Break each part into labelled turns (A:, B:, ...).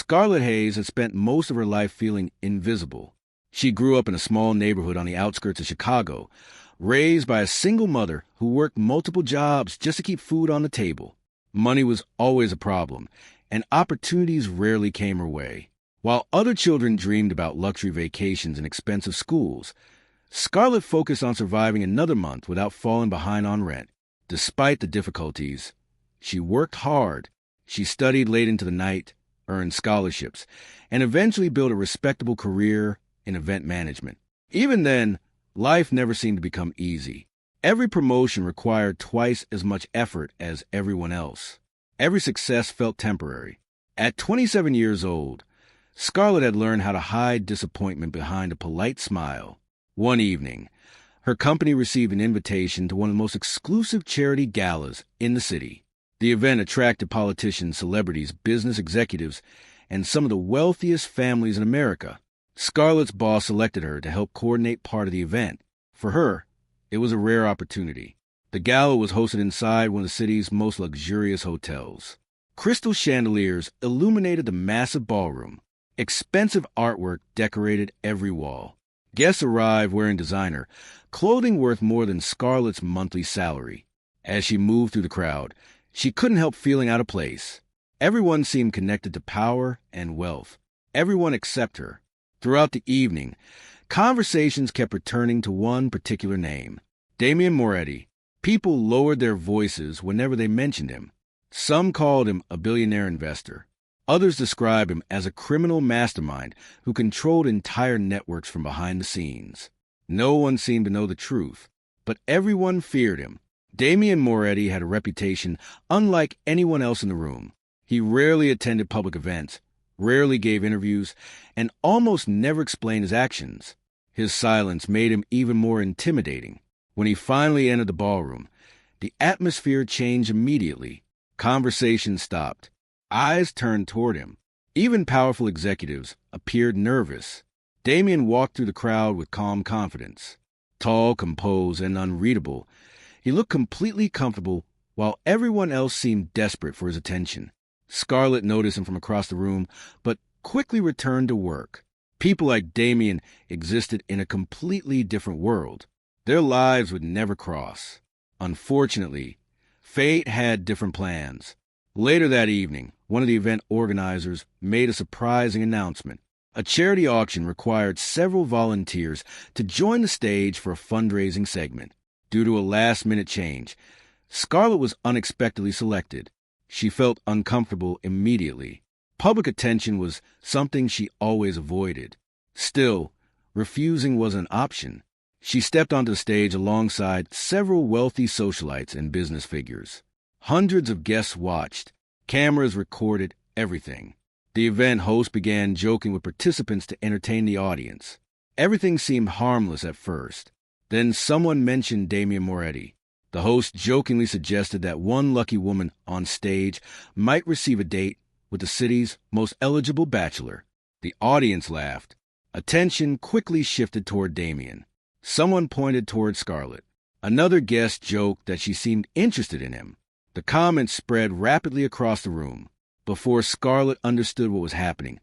A: Scarlett Hayes had spent most of her life feeling invisible. She grew up in a small neighborhood on the outskirts of Chicago, raised by a single mother who worked multiple jobs just to keep food on the table. Money was always a problem, and opportunities rarely came her way. While other children dreamed about luxury vacations and expensive schools, Scarlett focused on surviving another month without falling behind on rent. Despite the difficulties, she worked hard. She studied late into the night, earned scholarships, and eventually built a respectable career in event management. Even then, life never seemed to become easy. Every promotion required twice as much effort as everyone else. Every success felt temporary. At 27 years old, Scarlett had learned how to hide disappointment behind a polite smile. One evening, her company received an invitation to one of the most exclusive charity galas in the city. The event attracted politicians, celebrities, business executives, and some of the wealthiest families in America. Scarlett's boss selected her to help coordinate part of the event. For her, it was a rare opportunity. The gala was hosted inside one of the city's most luxurious hotels. Crystal chandeliers illuminated the massive ballroom. Expensive artwork decorated every wall. Guests arrived wearing designer, clothing worth more than Scarlett's monthly salary. As she moved through the crowd, she couldn't help feeling out of place. Everyone seemed connected to power and wealth. Everyone except her. Throughout the evening, conversations kept returning to one particular name, Damian Moretti. People lowered their voices whenever they mentioned him. Some called him a billionaire investor. Others described him as a criminal mastermind who controlled entire networks from behind the scenes. No one seemed to know the truth, but everyone feared him. Damian Moretti had a reputation unlike anyone else in the room. He rarely attended public events, rarely gave interviews, and almost never explained his actions. His silence made him even more intimidating. When he finally entered the ballroom, the atmosphere changed immediately. Conversation stopped. Eyes turned toward him. Even powerful executives appeared nervous. Damian walked through the crowd with calm confidence. Tall, composed, and unreadable, he looked completely comfortable while everyone else seemed desperate for his attention. Scarlett noticed him from across the room, but quickly returned to work. People like Damian existed in a completely different world. Their lives would never cross. Unfortunately, fate had different plans. Later that evening, one of the event organizers made a surprising announcement. A charity auction required several volunteers to join the stage for a fundraising segment. Due to a last-minute change, Scarlett was unexpectedly selected. She felt uncomfortable immediately. Public attention was something she always avoided. Still, refusing was an option. She stepped onto the stage alongside several wealthy socialites and business figures. Hundreds of guests watched. Cameras recorded everything. The event host began joking with participants to entertain the audience. Everything seemed harmless at first. Then someone mentioned Damian Moretti. The host jokingly suggested that one lucky woman on stage might receive a date with the city's most eligible bachelor. The audience laughed. Attention quickly shifted toward Damian. Someone pointed toward Scarlett. Another guest joked that she seemed interested in him. The comments spread rapidly across the room. Before Scarlett understood what was happening,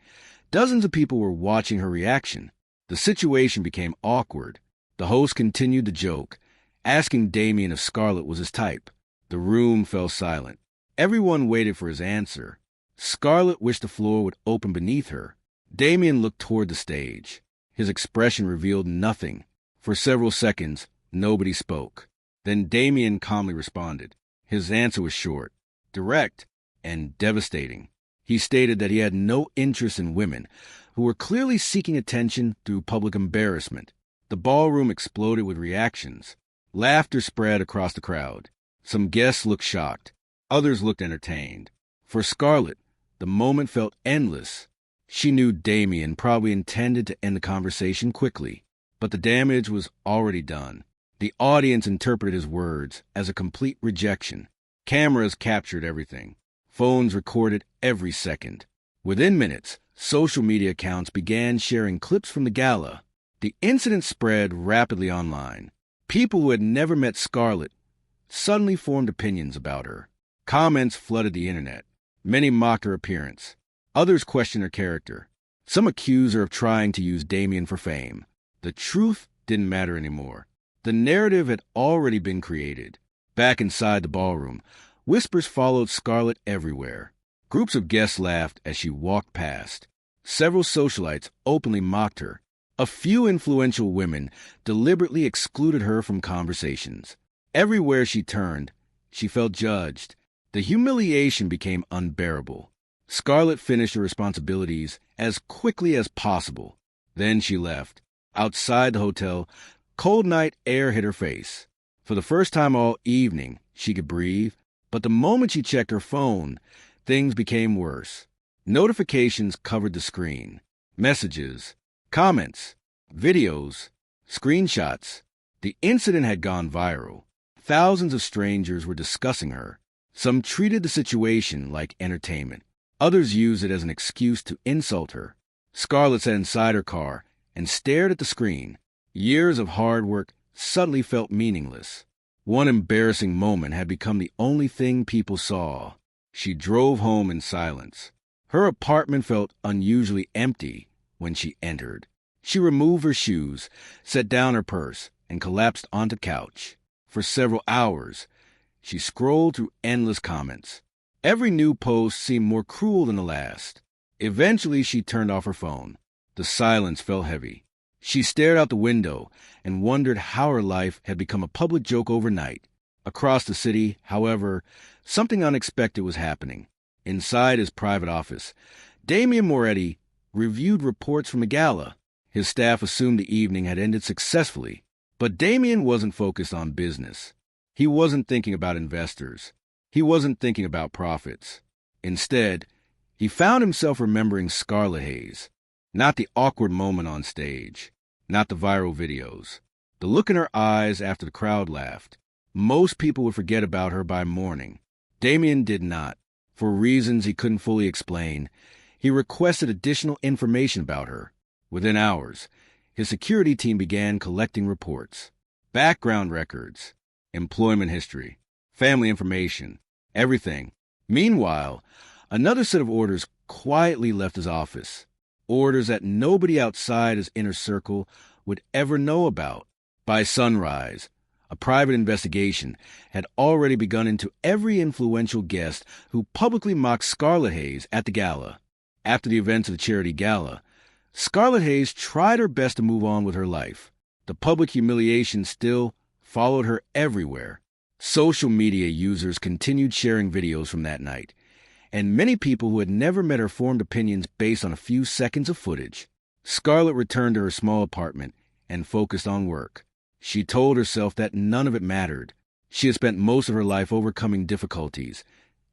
A: dozens of people were watching her reaction. The situation became awkward. The host continued the joke, asking Damian if Scarlett was his type. The room fell silent. Everyone waited for his answer. Scarlett wished the floor would open beneath her. Damian looked toward the stage. His expression revealed nothing. For several seconds, nobody spoke. Then Damian calmly responded. His answer was short, direct, and devastating. He stated that he had no interest in women, who were clearly seeking attention through public embarrassment. The ballroom exploded with reactions. Laughter spread across the crowd. Some guests looked shocked. Others looked entertained. For Scarlett, the moment felt endless. She knew Damian probably intended to end the conversation quickly, but the damage was already done. The audience interpreted his words as a complete rejection. Cameras captured everything. Phones recorded every second. Within minutes, social media accounts began sharing clips from the gala. The incident spread rapidly online. People who had never met Scarlett suddenly formed opinions about her. Comments flooded the internet. Many mocked her appearance. Others questioned her character. Some accused her of trying to use Damien for fame. The truth didn't matter anymore. The narrative had already been created. Back inside the ballroom, whispers followed Scarlett everywhere. Groups of guests laughed as she walked past. Several socialites openly mocked her. A few influential women deliberately excluded her from conversations. Everywhere she turned, she felt judged. The humiliation became unbearable. Scarlett finished her responsibilities as quickly as possible. Then she left. Outside the hotel, cold night air hit her face. For the first time all evening, she could breathe, but the moment she checked her phone, things became worse. Notifications covered the screen. Messages, comments, videos, screenshots. The incident had gone viral. Thousands of strangers were discussing her. Some treated the situation like entertainment. Others used it as an excuse to insult her. Scarlett sat inside her car and stared at the screen. Years of hard work suddenly felt meaningless. One embarrassing moment had become the only thing people saw. She drove home in silence. Her apartment felt unusually empty when she entered. She removed her shoes, set down her purse, and collapsed onto the couch. For several hours, she scrolled through endless comments. Every new post seemed more cruel than the last. Eventually, she turned off her phone. The silence felt heavy. She stared out the window and wondered how her life had become a public joke overnight. Across the city, however, something unexpected was happening. Inside his private office, Damien Moretti reviewed reports from the gala. His staff assumed the evening had ended successfully, but Damien wasn't focused on business. He wasn't thinking about investors. He wasn't thinking about profits. Instead, he found himself remembering Scarlett Hayes. Not the awkward moment on stage, not the viral videos. The look in her eyes after the crowd laughed. Most people would forget about her by morning. Damien did not. For reasons he couldn't fully explain, he requested additional information about her. Within hours, his security team began collecting reports, background records, employment history, family information, everything. Meanwhile, another set of orders quietly left his office. Orders that nobody outside his inner circle would ever know about. By sunrise, a private investigation had already begun into every influential guest who publicly mocked Scarlett Hayes at the gala. After the events of the charity gala, Scarlett Hayes tried her best to move on with her life. The public humiliation still followed her everywhere. Social media users continued sharing videos from that night, and many people who had never met her formed opinions based on a few seconds of footage. Scarlett returned to her small apartment and focused on work. She told herself that none of it mattered. She had spent most of her life overcoming difficulties,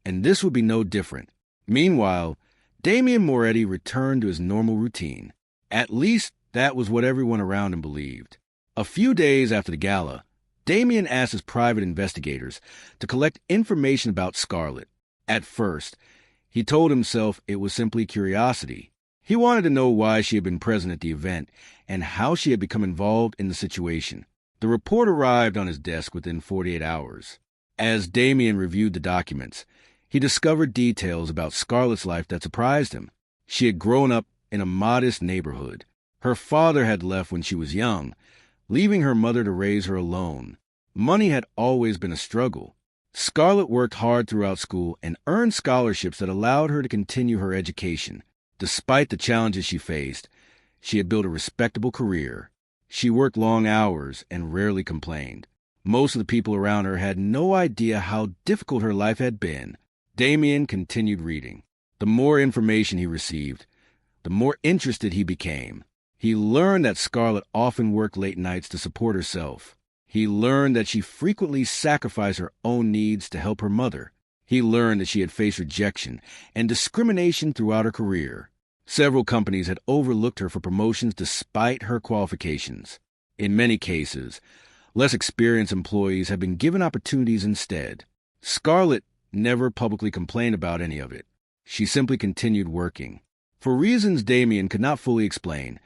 A: and this would be no different. Meanwhile, Damien Moretti returned to his normal routine. At least that was what everyone around him believed. A few days after the gala, Damien asked his private investigators to collect information about Scarlett. At first, he told himself it was simply curiosity. He wanted to know why she had been present at the event and how she had become involved in the situation. The report arrived on his desk within 48 hours. As Damien reviewed the documents, he discovered details about Scarlett's life that surprised him. She had grown up in a modest neighborhood. Her father had left when she was young, leaving her mother to raise her alone. Money had always been a struggle. Scarlett worked hard throughout school and earned scholarships that allowed her to continue her education. Despite the challenges she faced, she had built a respectable career. She worked long hours and rarely complained. Most of the people around her had no idea how difficult her life had been. Damien continued reading. The more information he received, the more interested he became. He learned that Scarlett often worked late nights to support herself. He learned that she frequently sacrificed her own needs to help her mother. He learned that she had faced rejection and discrimination throughout her career. Several companies had overlooked her for promotions despite her qualifications. In many cases, less experienced employees had been given opportunities instead. Scarlett never publicly complained about any of it. She simply continued working. For reasons Damien could not fully explain,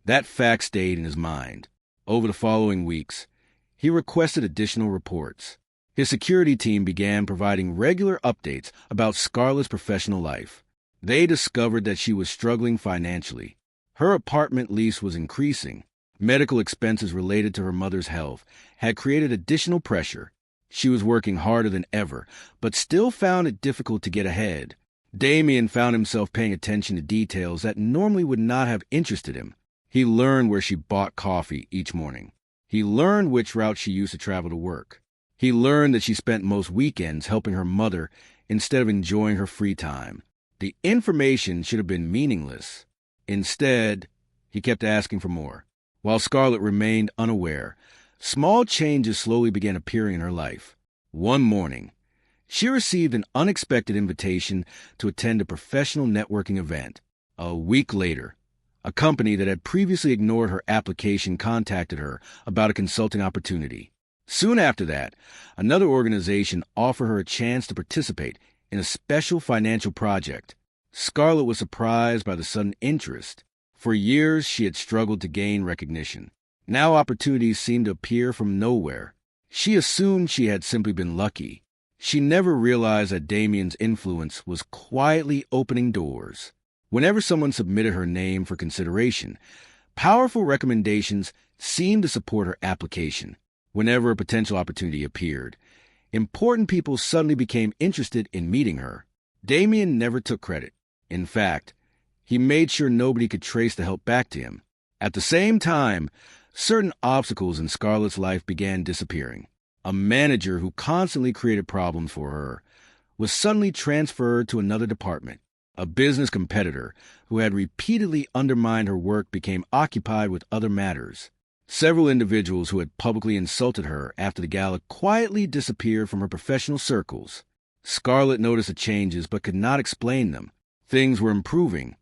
A: that fact stayed in his mind. Over the following weeks, he requested additional reports. His security team began providing regular updates about Scarlett's professional life. They discovered that she was struggling financially. Her apartment lease was increasing. Medical expenses related to her mother's health had created additional pressure. She was working harder than ever, but still found it difficult to get ahead. Damien found himself paying attention to details that normally would not have interested him. He learned where she bought coffee each morning. He learned which route she used to travel to work. He learned that she spent most weekends helping her mother instead of enjoying her free time. The information should have been meaningless. Instead, he kept asking for more. While Scarlett remained unaware, small changes slowly began appearing in her life. One morning, she received an unexpected invitation to attend a professional networking event. A week later, a company that had previously ignored her application contacted her about a consulting opportunity. Soon after that, another organization offered her a chance to participate in a special financial project. Scarlett was surprised by the sudden interest. For years, she had struggled to gain recognition. Now opportunities seemed to appear from nowhere. She assumed she had simply been lucky. She never realized that Damien's influence was quietly opening doors. Whenever someone submitted her name for consideration, powerful recommendations seemed to support her application. Whenever a potential opportunity appeared, important people suddenly became interested in meeting her. Damien never took credit. In fact, he made sure nobody could trace the help back to him. At the same time, certain obstacles in Scarlett's life began disappearing. A manager who constantly created problems for her was suddenly transferred to another department. A business competitor who had repeatedly undermined her work became occupied with other matters. Several individuals who had publicly insulted her after the gala quietly disappeared from her professional circles. Scarlett noticed the changes but could not explain them. Things were improving,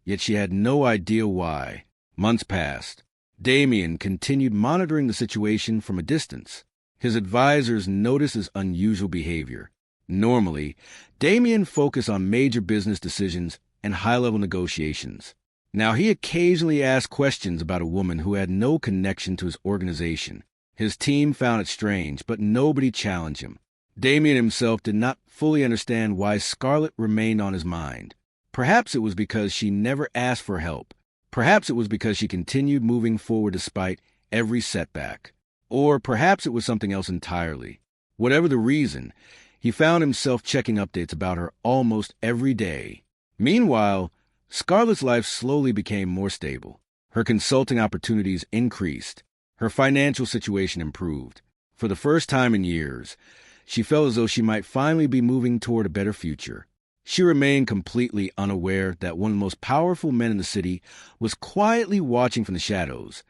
A: yet she had no idea why. Months passed. Damien continued monitoring the situation from a distance. His advisors noticed his unusual behavior. Normally, Damien focused on major business decisions and high-level negotiations. Now he occasionally asked questions about a woman who had no connection to his organization. His team found it strange, but nobody challenged him. Damien himself did not fully understand why Scarlett remained on his mind. Perhaps it was because she never asked for help. Perhaps it was because she continued moving forward despite every setback. Or perhaps it was something else entirely. Whatever the reason, he found himself checking updates about her almost every day. Meanwhile, Scarlett's life slowly became more stable. Her consulting opportunities increased. Her financial situation improved. For the first time in years, she felt as though she might finally be moving toward a better future. She remained completely unaware that one of the most powerful men in the city was quietly watching from the shadows,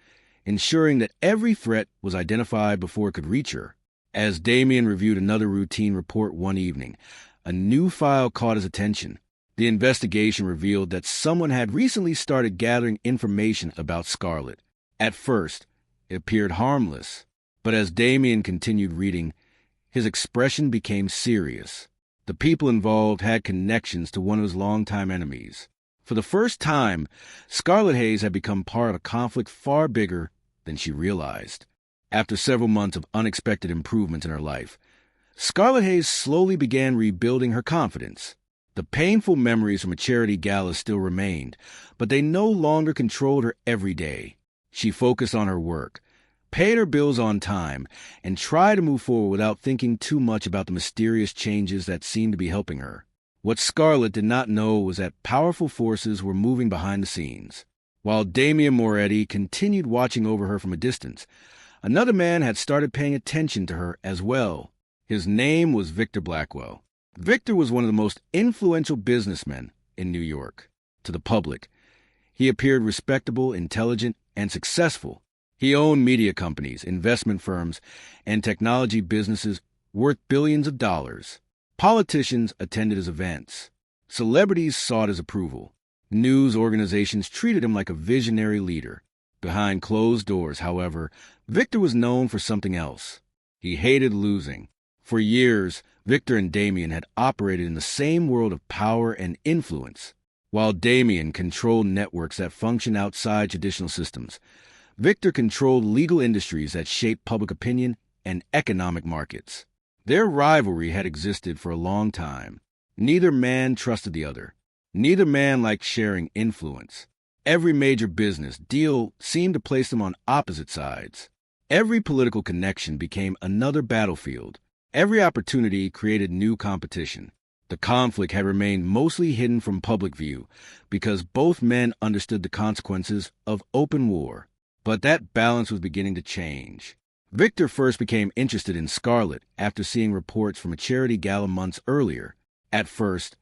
A: ensuring that every threat was identified before it could reach her. As Damien reviewed another routine report one evening, a new file caught his attention. The investigation revealed that someone had recently started gathering information about Scarlett. At first, it appeared harmless, but as Damien continued reading, his expression became serious. The people involved had connections to one of his longtime enemies. For the first time, Scarlett Hayes had become part of a conflict far bigger than she realized. After several months of unexpected improvements in her life, Scarlett Hayes slowly began rebuilding her confidence. The painful memories from a charity gala still remained, but they no longer controlled her every day. She focused on her work, paid her bills on time, and tried to move forward without thinking too much about the mysterious changes that seemed to be helping her. What Scarlett did not know was that powerful forces were moving behind the scenes. While Damien Moretti continued watching over her from a distance, another man had started paying attention to her as well. His name was Victor Blackwell. Victor was one of the most influential businessmen in New York. To the public, he appeared respectable, intelligent, and successful. He owned media companies, investment firms, and technology businesses worth billions of dollars. Politicians attended his events. Celebrities sought his approval. News organizations treated him like a visionary leader. Behind closed doors, however, Victor was known for something else. He hated losing. For years, Victor and Damien had operated in the same world of power and influence. While Damien controlled networks that functioned outside traditional systems, Victor controlled legal industries that shaped public opinion and economic markets. Their rivalry had existed for a long time. Neither man trusted the other. Neither man liked sharing influence. Every major business deal seemed to place them on opposite sides. Every political connection became another battlefield. Every opportunity created new competition. The conflict had remained mostly hidden from public view because both men understood the consequences of open war. But that balance was beginning to change. Victor first became interested in Scarlett after seeing reports from a charity gala months earlier. At first,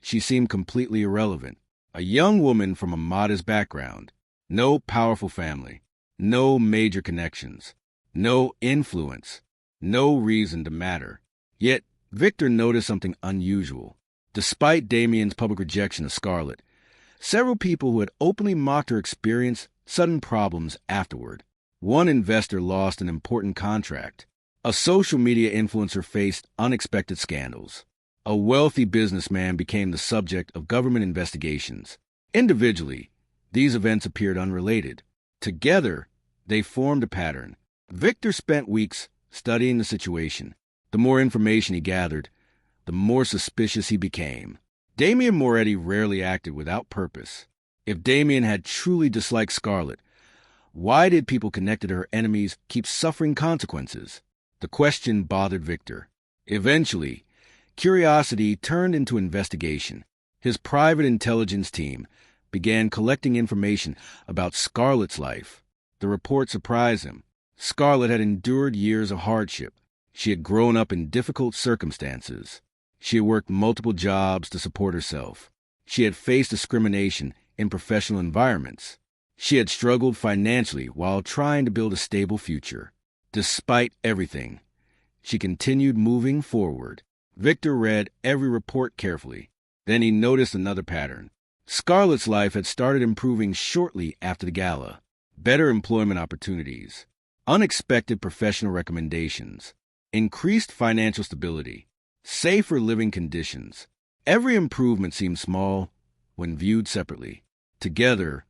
A: she seemed completely irrelevant. A young woman from a modest background, no powerful family, no major connections, no influence, no reason to matter. Yet, Victor noticed something unusual. Despite Damien's public rejection of Scarlett, several people who had openly mocked her experienced sudden problems afterward. One investor lost an important contract. A social media influencer faced unexpected scandals. A wealthy businessman became the subject of government investigations. Individually, these events appeared unrelated. Together, they formed a pattern. Victor spent weeks studying the situation. The more information he gathered, the more suspicious he became. Damien Moretti rarely acted without purpose. If Damien had truly disliked Scarlett, why did people connected to her enemies keep suffering consequences? The question bothered Victor. Eventually, curiosity turned into investigation. His private intelligence team began collecting information about Scarlett's life. The report surprised him. Scarlett had endured years of hardship. She had grown up in difficult circumstances. She had worked multiple jobs to support herself. She had faced discrimination in professional environments. She had struggled financially while trying to build a stable future. Despite everything, she continued moving forward. Victor read every report carefully. Then he noticed another pattern. Scarlett's life had started improving shortly after the gala. Better employment opportunities, unexpected professional recommendations, increased financial stability, safer living conditions. Every improvement seemed small when viewed separately. Together,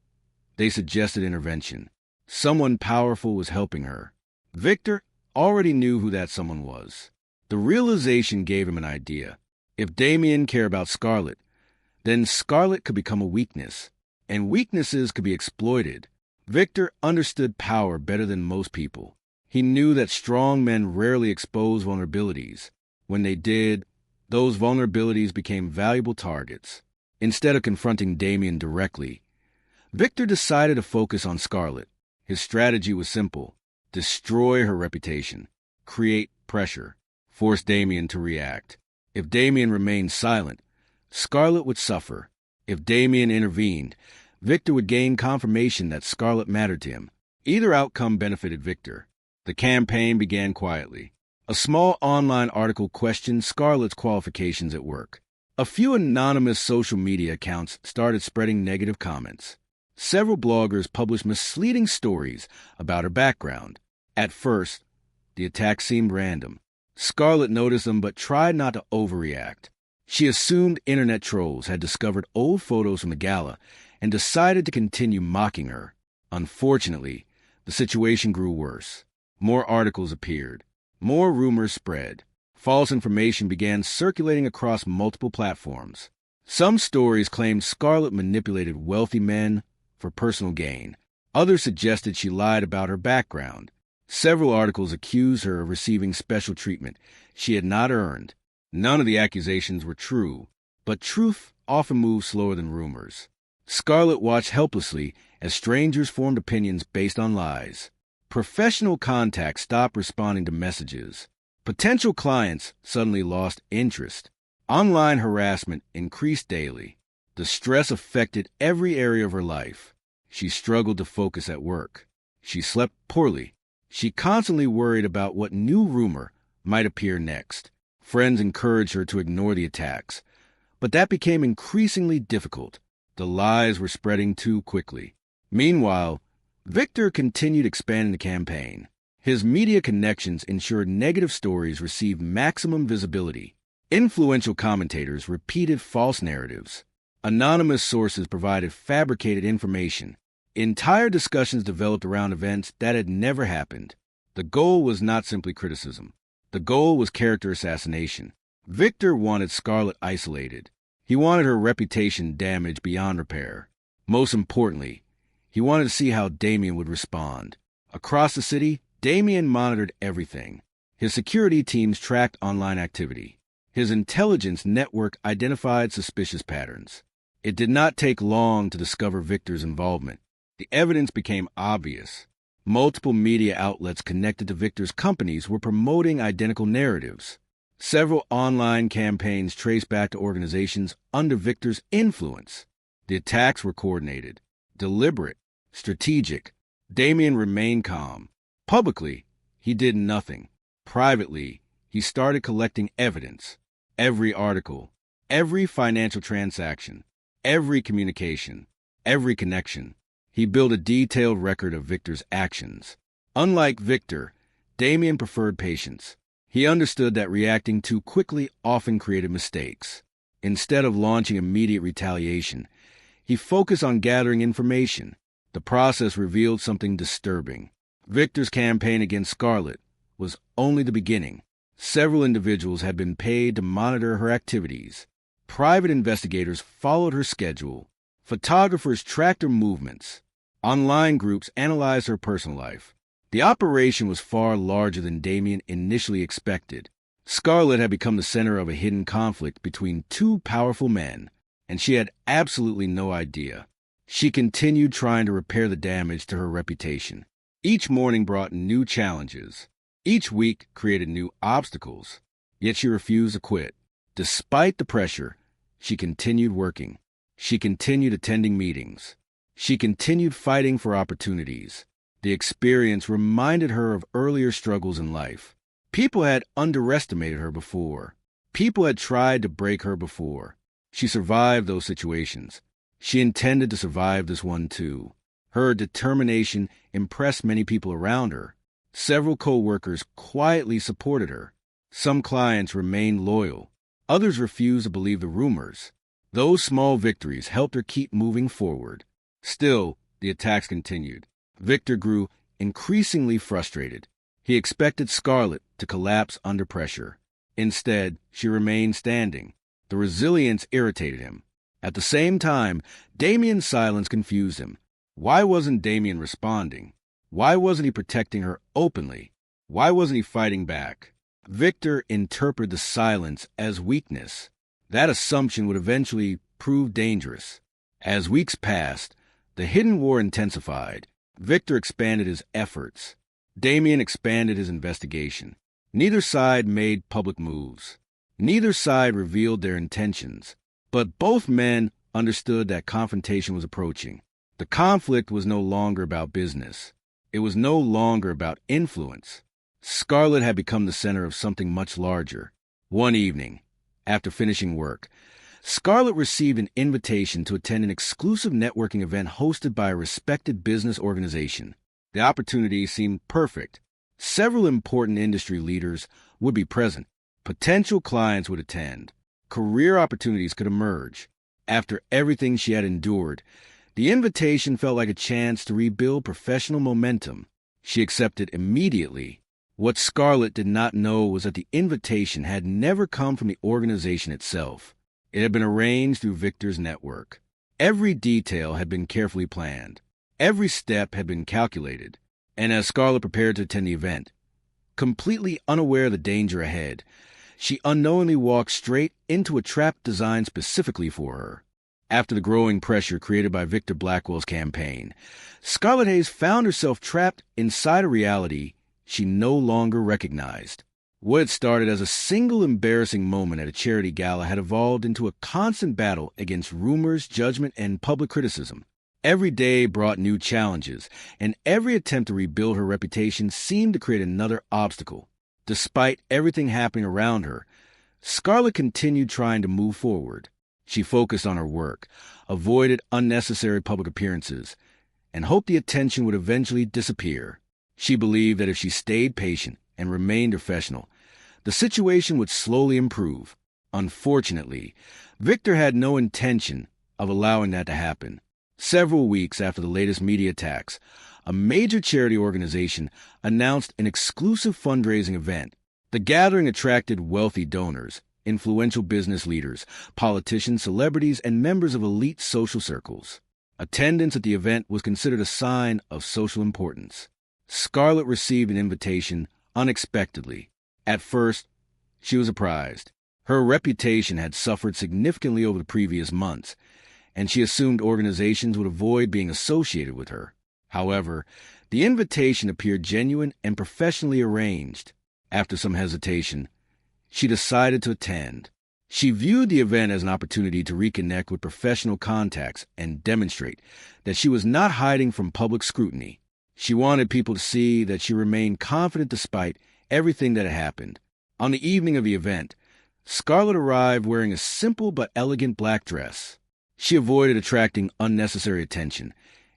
A: they suggested intervention. Someone powerful was helping her. Victor already knew who that someone was. The realization gave him an idea. If Damien cared about Scarlett, then Scarlett could become a weakness, and weaknesses could be exploited. Victor understood power better than most people. He knew that strong men rarely expose vulnerabilities. When they did, those vulnerabilities became valuable targets. Instead of confronting Damien directly, Victor decided to focus on Scarlett. His strategy was simple: destroy her reputation, create pressure, force Damien to react. If Damien remained silent, Scarlett would suffer. If Damien intervened, Victor would gain confirmation that Scarlett mattered to him. Either outcome benefited Victor. The campaign began quietly. A small online article questioned Scarlett's qualifications at work. A few anonymous social media accounts started spreading negative comments. Several bloggers published misleading stories about her background. At first, the attacks seemed random. Scarlett noticed them but tried not to overreact. She assumed internet trolls had discovered old photos from the gala and decided to continue mocking her. Unfortunately, the situation grew worse. More articles appeared. More rumors spread. False information began circulating across multiple platforms. Some stories claimed Scarlett manipulated wealthy men for personal gain. Others suggested she lied about her background. Several articles accused her of receiving special treatment she had not earned. None of the accusations were true, but truth often moves slower than rumors. Scarlett watched helplessly as strangers formed opinions based on lies. Professional contacts stopped responding to messages. Potential clients suddenly lost interest. Online harassment increased daily. The stress affected every area of her life. She struggled to focus at work. She slept poorly. She constantly worried about what new rumor might appear next. Friends encouraged her to ignore the attacks, but that became increasingly difficult. The lies were spreading too quickly. Meanwhile, Victor continued expanding the campaign. His media connections ensured negative stories received maximum visibility. Influential commentators repeated false narratives. Anonymous sources provided fabricated information. Entire discussions developed around events that had never happened. The goal was not simply criticism. The goal was character assassination. Victor wanted Scarlett isolated. He wanted her reputation damaged beyond repair. Most importantly, he wanted to see how Damien would respond. Across the city, Damien monitored everything. His security teams tracked online activity. His intelligence network identified suspicious patterns. It did not take long to discover Victor's involvement. The evidence became obvious. Multiple media outlets connected to Victor's companies were promoting identical narratives. Several online campaigns traced back to organizations under Victor's influence. The attacks were coordinated, deliberate, strategic. Damien remained calm. Publicly, he did nothing. Privately, he started collecting evidence. Every article, every financial transaction, every communication, every connection. He built a detailed record of Victor's actions. Unlike Victor, Damien preferred patience. He understood that reacting too quickly often created mistakes. Instead of launching immediate retaliation, he focused on gathering information. The process revealed something disturbing. Victor's campaign against Scarlett was only the beginning. Several individuals had been paid to monitor her activities. Private investigators followed her schedule. Photographers tracked her movements. Online groups analyzed her personal life. The operation was far larger than Damien initially expected. Scarlett had become the center of a hidden conflict between two powerful men, and she had absolutely no idea. She continued trying to repair the damage to her reputation. Each morning brought new challenges. Each week created new obstacles. Yet she refused to quit. Despite the pressure, she continued working. She continued attending meetings. She continued fighting for opportunities. The experience reminded her of earlier struggles in life. People had underestimated her before. People had tried to break her before. She survived those situations. She intended to survive this one too. Her determination impressed many people around her. Several co-workers quietly supported her. Some clients remained loyal. Others refused to believe the rumors. Those small victories helped her keep moving forward. Still, the attacks continued. Victor grew increasingly frustrated. He expected Scarlett to collapse under pressure. Instead, she remained standing. The resilience irritated him. At the same time, Damien's silence confused him. Why wasn't Damien responding? Why wasn't he protecting her openly? Why wasn't he fighting back? Victor interpreted the silence as weakness. That assumption would eventually prove dangerous. As weeks passed, the hidden war intensified. Victor expanded his efforts. Damien expanded his investigation. Neither side made public moves. Neither side revealed their intentions. But both men understood that confrontation was approaching. The conflict was no longer about business. It was no longer about influence. Scarlett had become the center of something much larger. One evening, after finishing work, Scarlett received an invitation to attend an exclusive networking event hosted by a respected business organization. The opportunity seemed perfect. Several important industry leaders would be present. Potential clients would attend. Career opportunities could emerge. After everything she had endured, the invitation felt like a chance to rebuild professional momentum. She accepted immediately. What Scarlett did not know was that the invitation had never come from the organization itself. It had been arranged through Victor's network. Every detail had been carefully planned. Every step had been calculated. And as Scarlett prepared to attend the event, completely unaware of the danger ahead, she unknowingly walked straight into a trap designed specifically for her. After the growing pressure created by Victor Blackwell's campaign, Scarlett Hayes found herself trapped inside a reality she no longer recognized. What had started as a single embarrassing moment at a charity gala had evolved into a constant battle against rumors, judgment, and public criticism. Every day brought new challenges, and every attempt to rebuild her reputation seemed to create another obstacle. Despite everything happening around her, Scarlett continued trying to move forward. She focused on her work, avoided unnecessary public appearances, and hoped the attention would eventually disappear. She believed that if she stayed patient and remained professional, the situation would slowly improve. Unfortunately, Victor had no intention of allowing that to happen. Several weeks after the latest media attacks, a major charity organization announced an exclusive fundraising event. The gathering attracted wealthy donors, influential business leaders, politicians, celebrities, and members of elite social circles. Attendance at the event was considered a sign of social importance. Scarlett received an invitation unexpectedly. At first, she was surprised. Her reputation had suffered significantly over the previous months, and she assumed organizations would avoid being associated with her. However, the invitation appeared genuine and professionally arranged. After some hesitation, she decided to attend. She viewed the event as an opportunity to reconnect with professional contacts and demonstrate that she was not hiding from public scrutiny. She wanted people to see that she remained confident despite everything that had happened. On the evening of the event, Scarlett arrived wearing a simple but elegant black dress. She avoided attracting unnecessary attention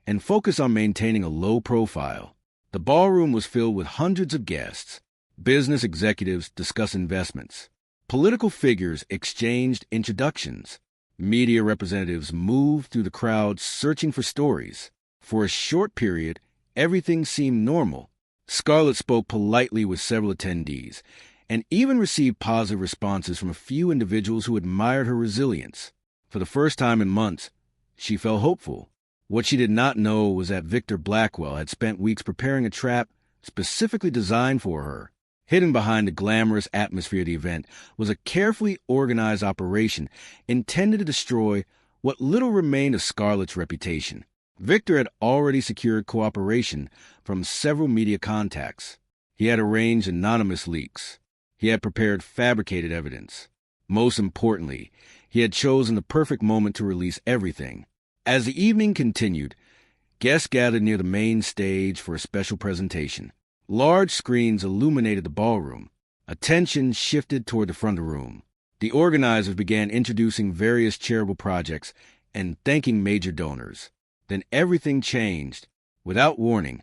A: and focused on maintaining a low profile. The ballroom was filled with hundreds of guests. Business executives discussed investments. Political figures exchanged introductions. Media representatives moved through the crowd searching for stories. For a short period, everything seemed normal. Scarlett spoke politely with several attendees and even received positive responses from a few individuals who admired her resilience. For the first time in months, she felt hopeful. What she did not know was that Victor Blackwell had spent weeks preparing a trap specifically designed for her. Hidden behind the glamorous atmosphere of the event was a carefully organized operation intended to destroy what little remained of Scarlett's reputation. Victor had already secured cooperation from several media contacts. He had arranged anonymous leaks. He had prepared fabricated evidence. Most importantly, he had chosen the perfect moment to release everything. As the evening continued, guests gathered near the main stage for a special presentation. Large screens illuminated the ballroom. Attention shifted toward the front of the room. The organizers began introducing various charitable projects and thanking major donors. Then everything changed. Without warning,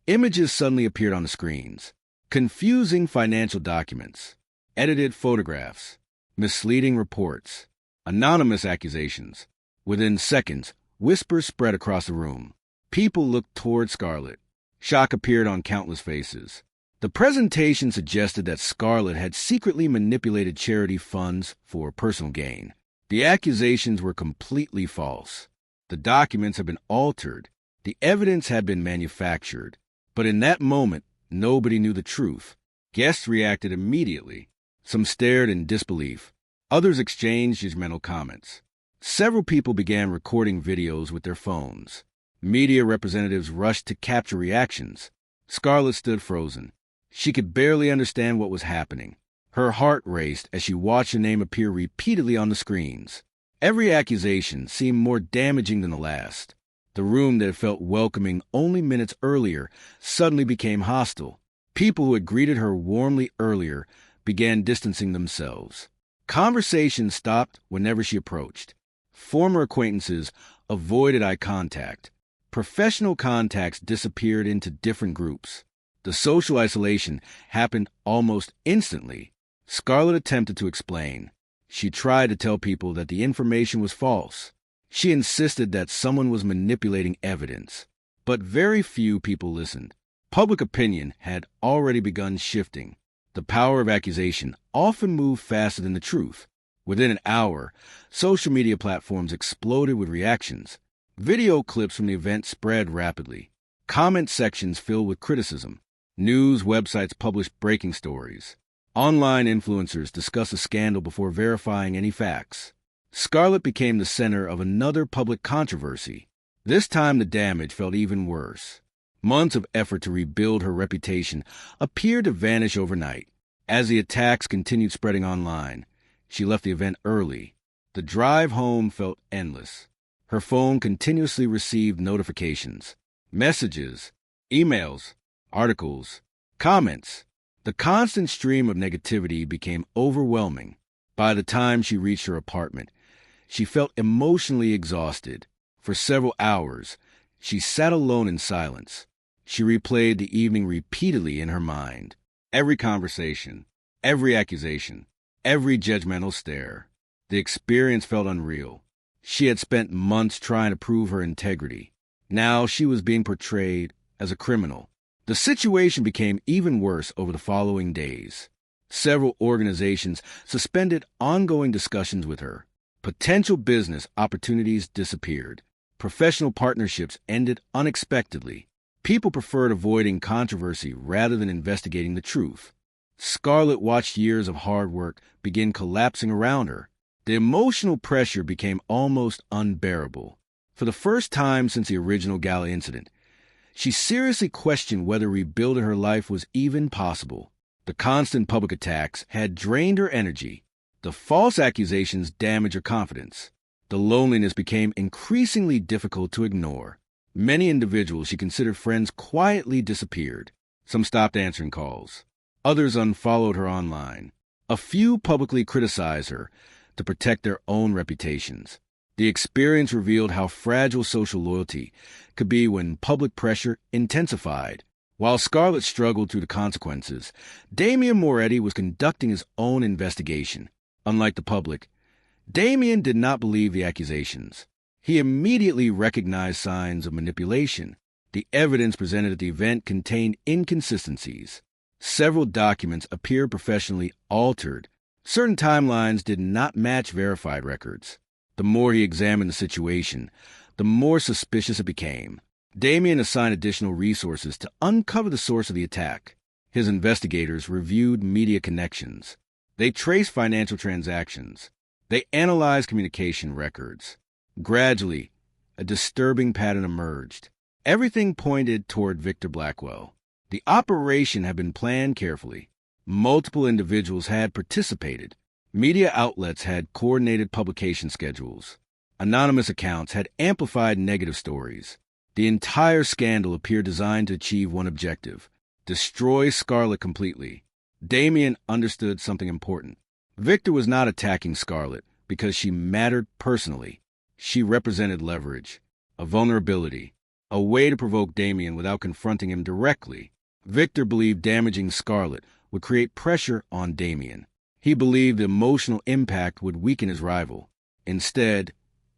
A: images suddenly appeared on the screens. Confusing financial documents, edited photographs, misleading reports, anonymous accusations. Within seconds, whispers spread across the room. People looked toward Scarlett. Shock appeared on countless faces. The presentation suggested that Scarlett had secretly manipulated charity funds for personal gain. The accusations were completely false. The documents had been altered. The evidence had been manufactured. But in that moment, nobody knew the truth. Guests reacted immediately. Some stared in disbelief. Others exchanged judgmental comments. Several people began recording videos with their phones. Media representatives rushed to capture reactions. Scarlett stood frozen. She could barely understand what was happening. Her heart raced as she watched her name appear repeatedly on the screens. Every accusation seemed more damaging than the last. The room that had felt welcoming only minutes earlier suddenly became hostile. People who had greeted her warmly earlier began distancing themselves. Conversations stopped whenever she approached. Former acquaintances avoided eye contact. Professional contacts disappeared into different groups. The social isolation happened almost instantly. Scarlett attempted to explain. She tried to tell people that the information was false. She insisted that someone was manipulating evidence. But very few people listened. Public opinion had already begun shifting. The power of accusation often moved faster than the truth. Within an hour, social media platforms exploded with reactions. Video clips from the event spread rapidly. Comment sections filled with criticism. News websites published breaking stories. Online influencers discussed the scandal before verifying any facts. Scarlett became the center of another public controversy. This time the damage felt even worse. Months of effort to rebuild her reputation appeared to vanish overnight. As the attacks continued spreading online, she left the event early. The drive home felt endless. Her phone continuously received notifications, messages, emails, articles, comments. The constant stream of negativity became overwhelming. By the time she reached her apartment, she felt emotionally exhausted. For several hours, she sat alone in silence. She replayed the evening repeatedly in her mind. Every conversation, every accusation, every judgmental stare. The experience felt unreal. She had spent months trying to prove her integrity. Now she was being portrayed as a criminal. The situation became even worse over the following days. Several organizations suspended ongoing discussions with her. Potential business opportunities disappeared. Professional partnerships ended unexpectedly. People preferred avoiding controversy rather than investigating the truth. Scarlett watched years of hard work begin collapsing around her. The emotional pressure became almost unbearable. For the first time since the original gala incident, she seriously questioned whether rebuilding her life was even possible. The constant public attacks had drained her energy. The false accusations damaged her confidence. The loneliness became increasingly difficult to ignore. Many individuals she considered friends quietly disappeared. Some stopped answering calls. Others unfollowed her online. A few publicly criticized her to protect their own reputations. The experience revealed how fragile social loyalty could be when public pressure intensified. While Scarlett struggled through the consequences, Damian Moretti was conducting his own investigation. Unlike the public, Damian did not believe the accusations. He immediately recognized signs of manipulation. The evidence presented at the event contained inconsistencies. Several documents appeared professionally altered. Certain timelines did not match verified records. The more he examined the situation, the more suspicious it became. Damian assigned additional resources to uncover the source of the attack. His investigators reviewed media connections. They traced financial transactions. They analyzed communication records. Gradually, a disturbing pattern emerged. Everything pointed toward Victor Blackwell. The operation had been planned carefully. Multiple individuals had participated. Media outlets had coordinated publication schedules. Anonymous accounts had amplified negative stories. The entire scandal appeared designed to achieve one objective: destroy Scarlett completely. Damian understood something important. Victor was not attacking Scarlett because she mattered personally. She represented leverage, a vulnerability, a way to provoke Damian without confronting him directly. Victor believed damaging Scarlett would create pressure on Damian. He believed the emotional impact would weaken his rival. Instead,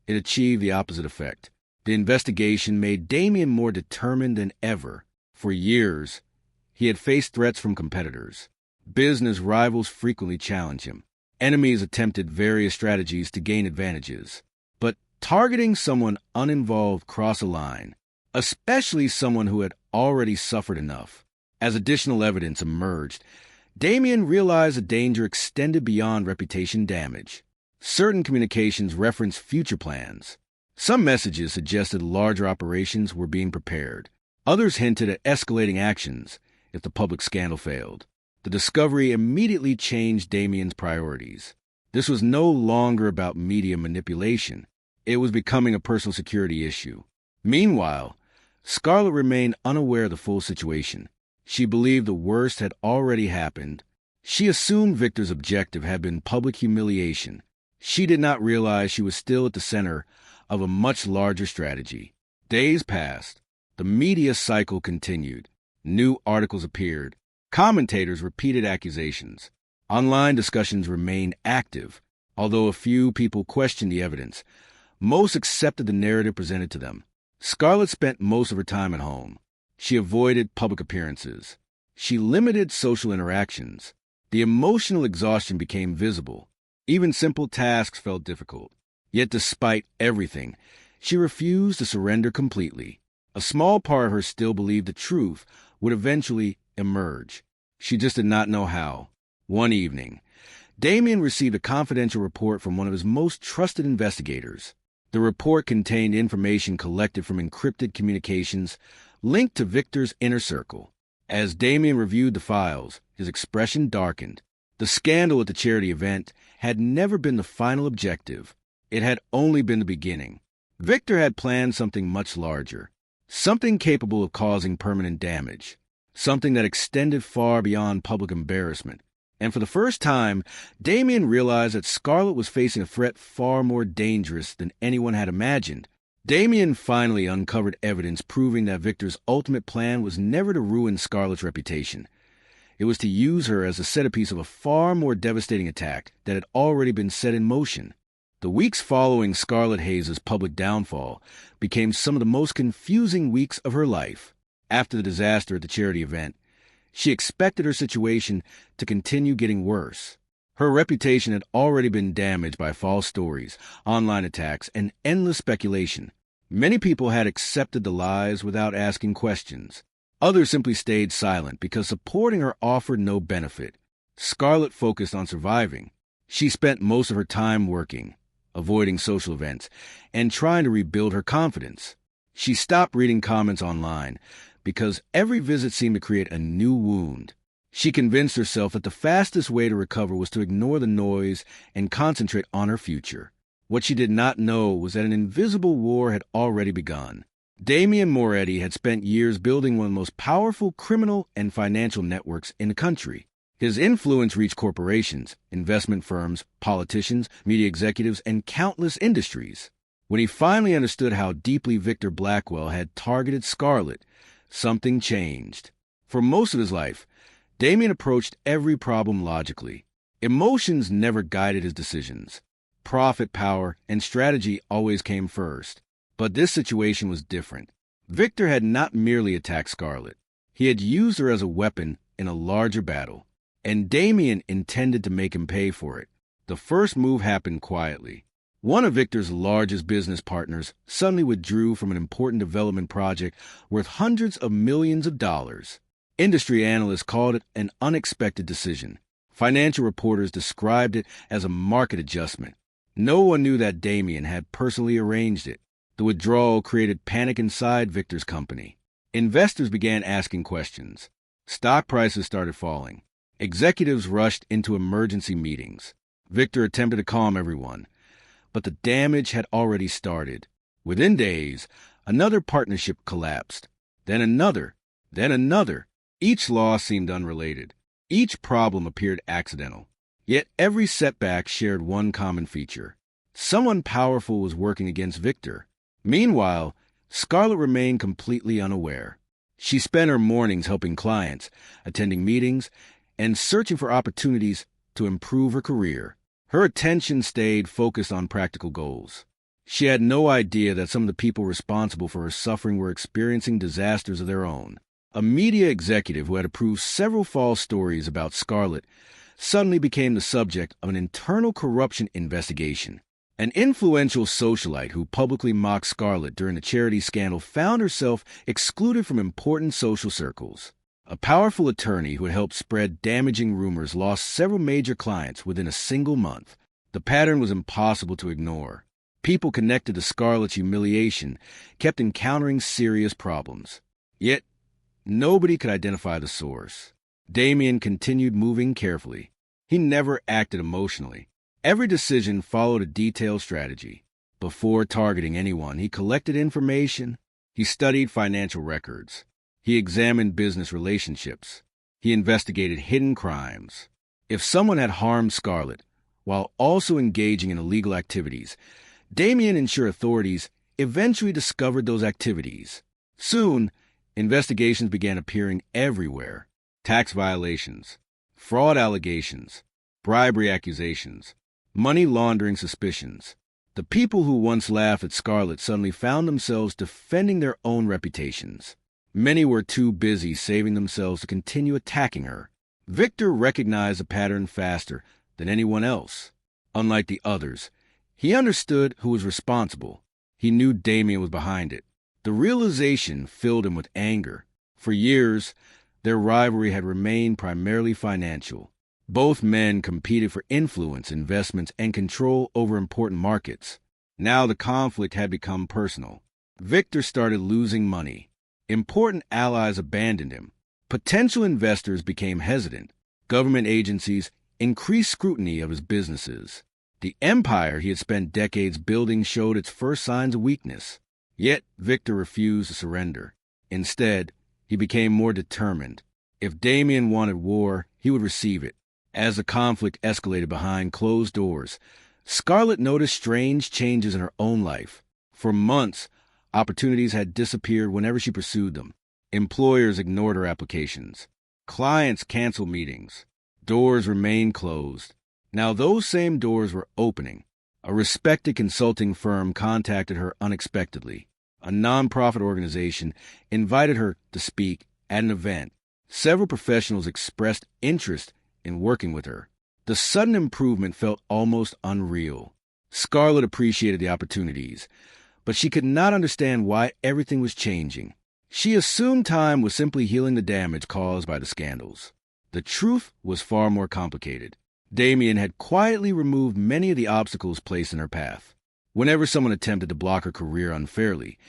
A: it achieved the opposite effect. The investigation made Damian more determined than ever. For years, he had faced threats from competitors. Business rivals frequently challenged him. Enemies attempted various strategies to gain advantages. But targeting someone uninvolved crossed a line, especially someone who had already suffered enough. As additional evidence emerged, Damian realized the danger extended beyond reputation damage. Certain communications referenced future plans. Some messages suggested larger operations were being prepared. Others hinted at escalating actions if the public scandal failed. The discovery immediately changed Damian's priorities. This was no longer about media manipulation. It was becoming a personal security issue. Meanwhile, Scarlett remained unaware of the full situation. She believed the worst had already happened. She assumed Victor's objective had been public humiliation. She did not realize she was still at the center of a much larger strategy. Days passed. The media cycle continued. New articles appeared. Commentators repeated accusations. Online discussions remained active. Although a few people questioned the evidence, most accepted the narrative presented to them. Scarlett spent most of her time at home. She avoided public appearances. She limited social interactions. The emotional exhaustion became visible. Even simple tasks felt difficult. Yet despite everything, she refused to surrender completely. A small part of her still believed the truth would eventually emerge. She just did not know how. One evening, Damian received a confidential report from one of his most trusted investigators. The report contained information collected from encrypted communications linked to Victor's inner circle. As Damian reviewed the files, his expression darkened. The scandal at the charity event had never been the final objective. It had only been the beginning. Victor had planned something much larger, something capable of causing permanent damage, something that extended far beyond public embarrassment. And for the first time, Damian realized that Scarlett was facing a threat far more dangerous than anyone had imagined. Damian finally uncovered evidence proving that Victor's ultimate plan was never to ruin Scarlett's reputation. It was to use her as the centerpiece of a far more devastating attack that had already been set in motion. The weeks following Scarlett Hayes' public downfall became some of the most confusing weeks of her life. After the disaster at the charity event, She expected her situation to continue getting worse. Her reputation had already been damaged by false stories, online attacks, and endless speculation. Many people had accepted the lies without asking questions. Others simply stayed silent because supporting her offered no benefit. Scarlett focused on surviving. She spent most of her time working, avoiding social events, and trying to rebuild her confidence. She stopped reading comments online because every visit seemed to create a new wound. She convinced herself that the fastest way to recover was to ignore the noise and concentrate on her future. What she did not know was that an invisible war had already begun. Damian Moretti had spent years building one of the most powerful criminal and financial networks in the country. His influence reached corporations, investment firms, politicians, media executives, and countless industries. When he finally understood how deeply Victor Blackwell had targeted Scarlett, something changed. For most of his life, Damian approached every problem logically. Emotions never guided his decisions. Profit, power, and strategy always came first. But this situation was different. Victor had not merely attacked Scarlett. He had used her as a weapon in a larger battle, and Damian intended to make him pay for it. The first move happened quietly. One of Victor's largest business partners suddenly withdrew from an important development project worth hundreds of millions of dollars. Industry analysts called it an unexpected decision. Financial reporters described it as a market adjustment. No one knew that Damian had personally arranged it. The withdrawal created panic inside Victor's company. Investors began asking questions. Stock prices started falling. Executives rushed into emergency meetings. Victor attempted to calm everyone, but the damage had already started. Within days, another partnership collapsed. Then another. Each loss seemed unrelated. Each problem appeared accidental. Yet every setback shared one common feature. Someone powerful was working against Victor. Meanwhile, Scarlett remained completely unaware. She spent her mornings helping clients, attending meetings, and searching for opportunities to improve her career. Her attention stayed focused on practical goals. She had no idea that some of the people responsible for her suffering were experiencing disasters of their own. A media executive who had approved several false stories about Scarlett suddenly became the subject of an internal corruption investigation. An influential socialite who publicly mocked Scarlett during the charity scandal found herself excluded from important social circles. A powerful attorney who had helped spread damaging rumors lost several major clients within a single month. The pattern was impossible to ignore. People connected to Scarlett's humiliation kept encountering serious problems. Yet, nobody could identify the source. Damian continued moving carefully. He never acted emotionally. Every decision followed a detailed strategy. Before targeting anyone, he collected information. He studied financial records. He examined business relationships. He investigated hidden crimes. If someone had harmed Scarlett while also engaging in illegal activities, Damian ensured authorities eventually discovered those activities. Soon, investigations began appearing everywhere. Tax violations, fraud allegations, bribery accusations, money laundering suspicions. The people who once laughed at Scarlett suddenly found themselves defending their own reputations. Many were too busy saving themselves to continue attacking her. Victor recognized the pattern faster than anyone else. Unlike the others, he understood who was responsible. He knew Damian was behind it. The realization filled him with anger. For years, their rivalry had remained primarily financial. Both men competed for influence, investments, and control over important markets. Now the conflict had become personal. Victor started losing money. Important allies abandoned him. Potential investors became hesitant. Government agencies increased scrutiny of his businesses. The empire he had spent decades building showed its first signs of weakness. Yet Victor refused to surrender. Instead, he became more determined. If Damian wanted war, he would receive it. As the conflict escalated behind closed doors, Scarlett noticed strange changes in her own life. For months, opportunities had disappeared whenever she pursued them. Employers ignored her applications. Clients canceled meetings. Doors remained closed. Now those same doors were opening. A respected consulting firm contacted her unexpectedly. A nonprofit organization invited her to speak at an event. Several professionals expressed interest in working with her. The sudden improvement felt almost unreal. Scarlett appreciated the opportunities, but she could not understand why everything was changing. She assumed time was simply healing the damage caused by the scandals. The truth was far more complicated. Damien had quietly removed many of the obstacles placed in her path. Whenever someone attempted to block her career unfairly,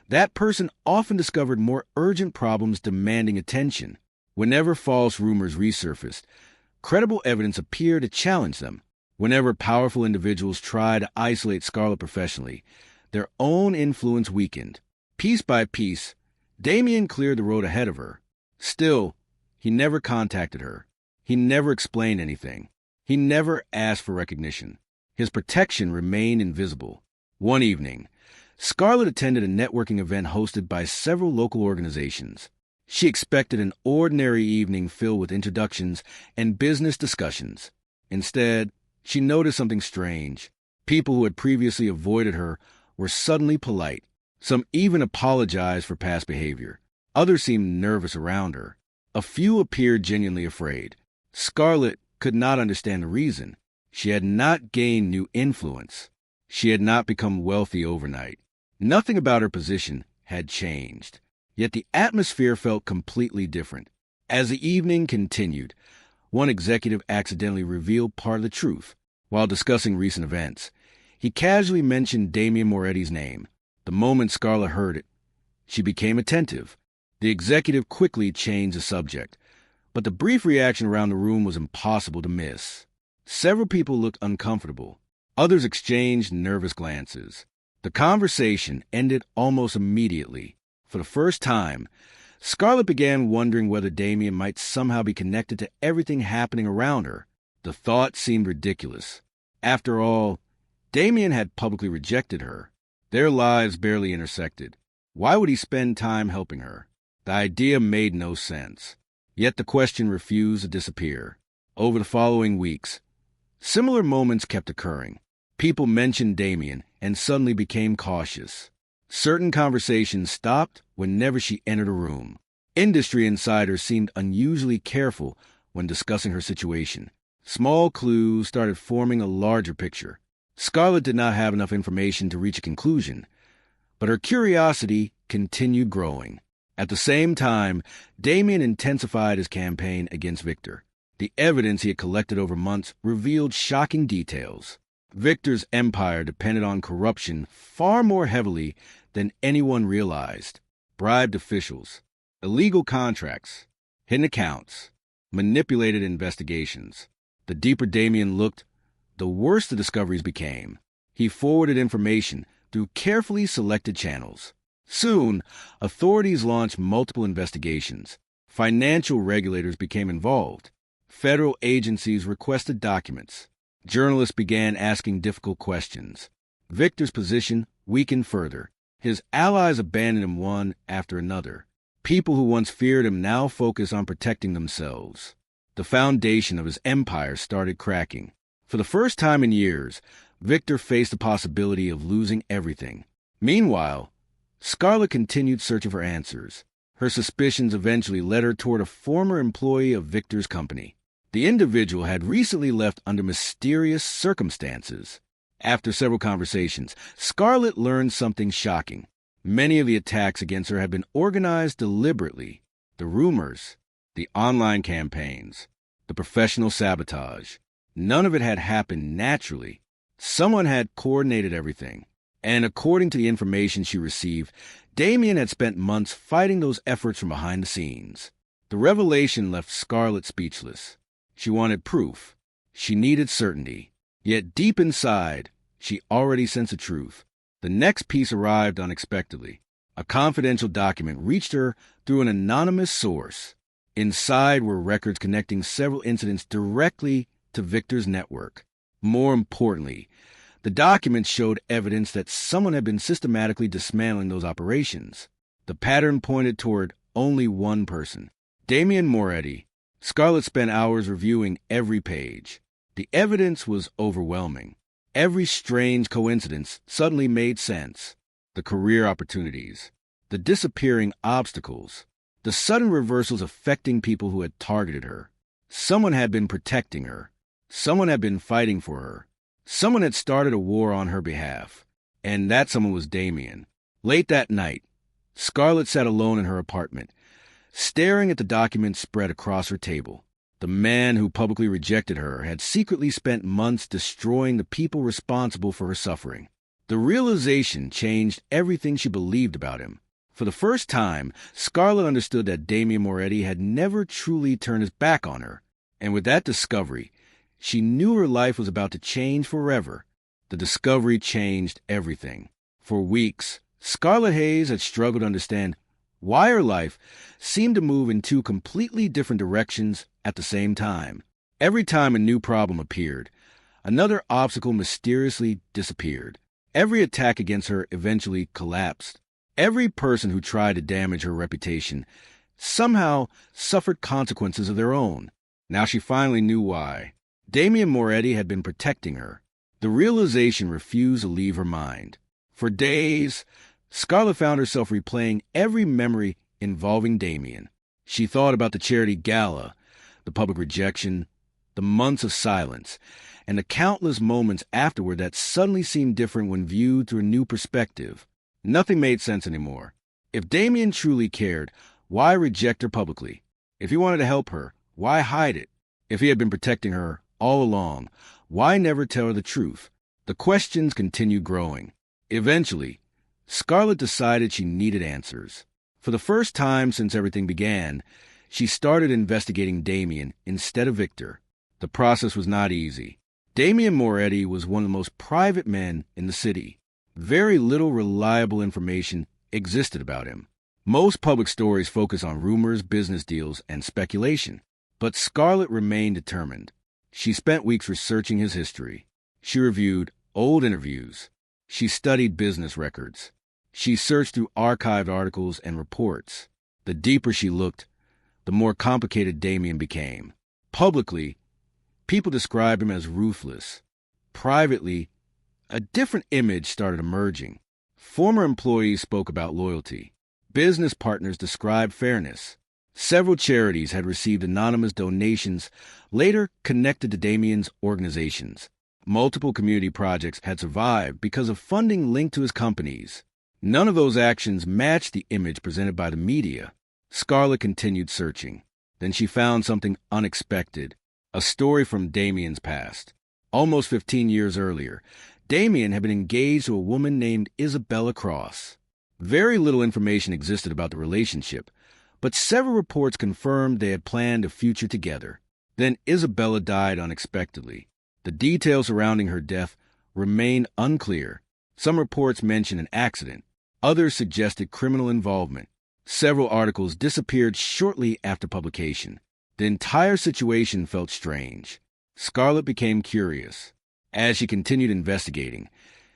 A: that person often discovered more urgent problems demanding attention. Whenever false rumors resurfaced, credible evidence appeared to challenge them. Whenever powerful individuals tried to isolate Scarlett professionally, their own influence weakened. Piece by piece, Damien cleared the road ahead of her. Still, he never contacted her. He never explained anything. He never asked for recognition. His protection remained invisible. One evening, Scarlett attended a networking event hosted by several local organizations. She expected an ordinary evening filled with introductions and business discussions. Instead, she noticed something strange. People who had previously avoided her were suddenly polite. Some even apologized for past behavior. Others seemed nervous around her. A few appeared genuinely afraid. Scarlett could not understand the reason. She had not gained new influence. She had not become wealthy overnight. Nothing about her position had changed. Yet the atmosphere felt completely different. As the evening continued, one executive accidentally revealed part of the truth. While discussing recent events, he casually mentioned Damien Moretti's name. The moment Scarlett heard it, she became attentive. The executive quickly changed the subject, but the brief reaction around the room was impossible to miss. Several people looked uncomfortable. Others exchanged nervous glances. The conversation ended almost immediately. For the first time, Scarlett began wondering whether Damien might somehow be connected to everything happening around her. The thought seemed ridiculous. After all, Damien had publicly rejected her. Their lives barely intersected. Why would he spend time helping her? The idea made no sense. Yet the question refused to disappear. Over the following weeks, similar moments kept occurring. People mentioned Damien and suddenly became cautious. Certain conversations stopped whenever she entered a room. Industry insiders seemed unusually careful when discussing her situation. Small clues started forming a larger picture. Scarlett did not have enough information to reach a conclusion, but her curiosity continued growing. At the same time, Damien intensified his campaign against Victor. The evidence he had collected over months revealed shocking details. Victor's empire depended on corruption far more heavily than anyone realized. Bribed officials, illegal contracts, hidden accounts, manipulated investigations. The deeper Damien looked, the worse the discoveries became. He forwarded information through carefully selected channels. Soon, authorities launched multiple investigations. Financial regulators became involved. Federal agencies requested documents. Journalists began asking difficult questions. Victor's position weakened further. His allies abandoned him one after another. People who once feared him now focused on protecting themselves. The foundation of his empire started cracking. For the first time in years, Victor faced the possibility of losing everything. Meanwhile, Scarlett continued searching for answers. Her suspicions eventually led her toward a former employee of Victor's company. The individual had recently left under mysterious circumstances. After several conversations, Scarlett learned something shocking. Many of the attacks against her had been organized deliberately. The rumors, the online campaigns, the professional sabotage. None of it had happened naturally. Someone had coordinated everything. And according to the information she received, Damien had spent months fighting those efforts from behind the scenes. The revelation left Scarlett speechless. She wanted proof. She needed certainty. Yet deep inside, she already sensed the truth. The next piece arrived unexpectedly. A confidential document reached her through an anonymous source. Inside were records connecting several incidents directly to Victor's network. More importantly, the documents showed evidence that someone had been systematically dismantling those operations. The pattern pointed toward only one person, Damien Moretti. Scarlett spent hours reviewing every page. The evidence was overwhelming. Every strange coincidence suddenly made sense. The career opportunities, the disappearing obstacles, The sudden reversals affecting people who had targeted her. Someone had been protecting her. Someone had been fighting for her. Someone had started a war on her behalf. And that someone was Damien. Late that night, Scarlett sat alone in her apartment, staring at the documents spread across her table. The man who publicly rejected her had secretly spent months destroying the people responsible for her suffering. The realization changed everything she believed about him. For the first time, Scarlett understood that Damien Moretti had never truly turned his back on her. And with that discovery, she knew her life was about to change forever. The discovery changed everything. For weeks, Scarlett Hayes had struggled to understand why her life seemed to move in two completely different directions at the same time. Every time a new problem appeared, another obstacle mysteriously disappeared. Every attack against her eventually collapsed. Every person who tried to damage her reputation somehow suffered consequences of their own. Now she finally knew why. Damien Moretti had been protecting her. The realization refused to leave her mind. For days, Scarlett found herself replaying every memory involving Damien. She thought about the charity gala, the public rejection, the months of silence, and the countless moments afterward that suddenly seemed different when viewed through a new perspective. Nothing made sense anymore. If Damien truly cared, why reject her publicly? If he wanted to help her, why hide it? If he had been protecting her all along, why never tell her the truth? The questions continued growing. Eventually, Scarlett decided she needed answers. For the first time since everything began, she started investigating Damien instead of Victor. The process was not easy. Damien Moretti was one of the most private men in the city. Very little reliable information existed about him. Most public stories focus on rumors, business deals, and speculation. But Scarlett remained determined. She spent weeks researching his history. She reviewed old interviews. She studied business records. She searched through archived articles and reports. The deeper she looked, the more complicated Damien became. Publicly, people described him as ruthless. Privately, a different image started emerging. Former employees spoke about loyalty. Business partners described fairness. Several charities had received anonymous donations, later connected to Damien's organizations. Multiple community projects had survived because of funding linked to his companies. None of those actions matched the image presented by the media. Scarlett continued searching. Then she found something unexpected, a story from Damien's past. Almost 15 years earlier, Damien had been engaged to a woman named Isabella Cross. Very little information existed about the relationship, but several reports confirmed they had planned a future together. Then Isabella died unexpectedly. The details surrounding her death remained unclear. Some reports mentioned an accident. Others suggested criminal involvement. Several articles disappeared shortly after publication. The entire situation felt strange. Scarlett became curious. As she continued investigating,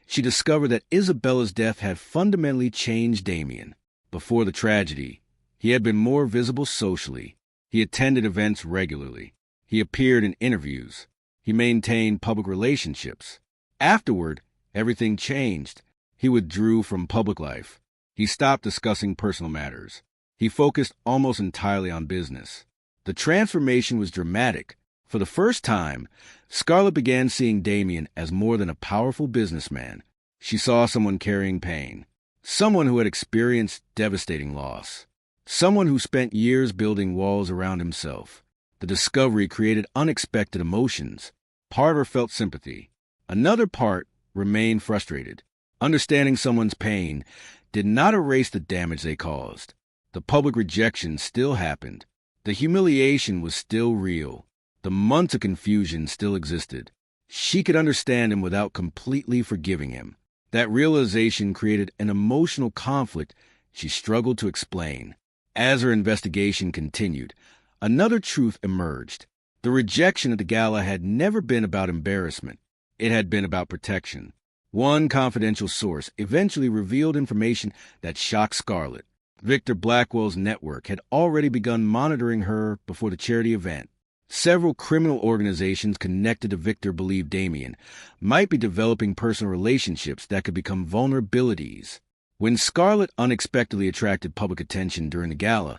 A: she discovered that Isabella's death had fundamentally changed Damien. Before the tragedy, he had been more visible socially. He attended events regularly. He appeared in interviews. He maintained public relationships. Afterward, everything changed. He withdrew from public life. He stopped discussing personal matters. He focused almost entirely on business. The transformation was dramatic. For the first time, Scarlett began seeing Damien as more than a powerful businessman. She saw someone carrying pain, someone who had experienced devastating loss, someone who spent years building walls around himself. The discovery created unexpected emotions. Part of her felt sympathy. Another part remained frustrated. Understanding someone's pain did not erase the damage they caused. The public rejection still happened. The humiliation was still real. The months of confusion still existed. She could understand him without completely forgiving him. That realization created an emotional conflict she struggled to explain. As her investigation continued, another truth emerged. The rejection at the gala had never been about embarrassment. It had been about protection. One confidential source eventually revealed information that shocked Scarlett. Victor Blackwell's network had already begun monitoring her before the charity event. Several criminal organizations connected to Victor believed Damien might be developing personal relationships that could become vulnerabilities. When Scarlett unexpectedly attracted public attention during the gala,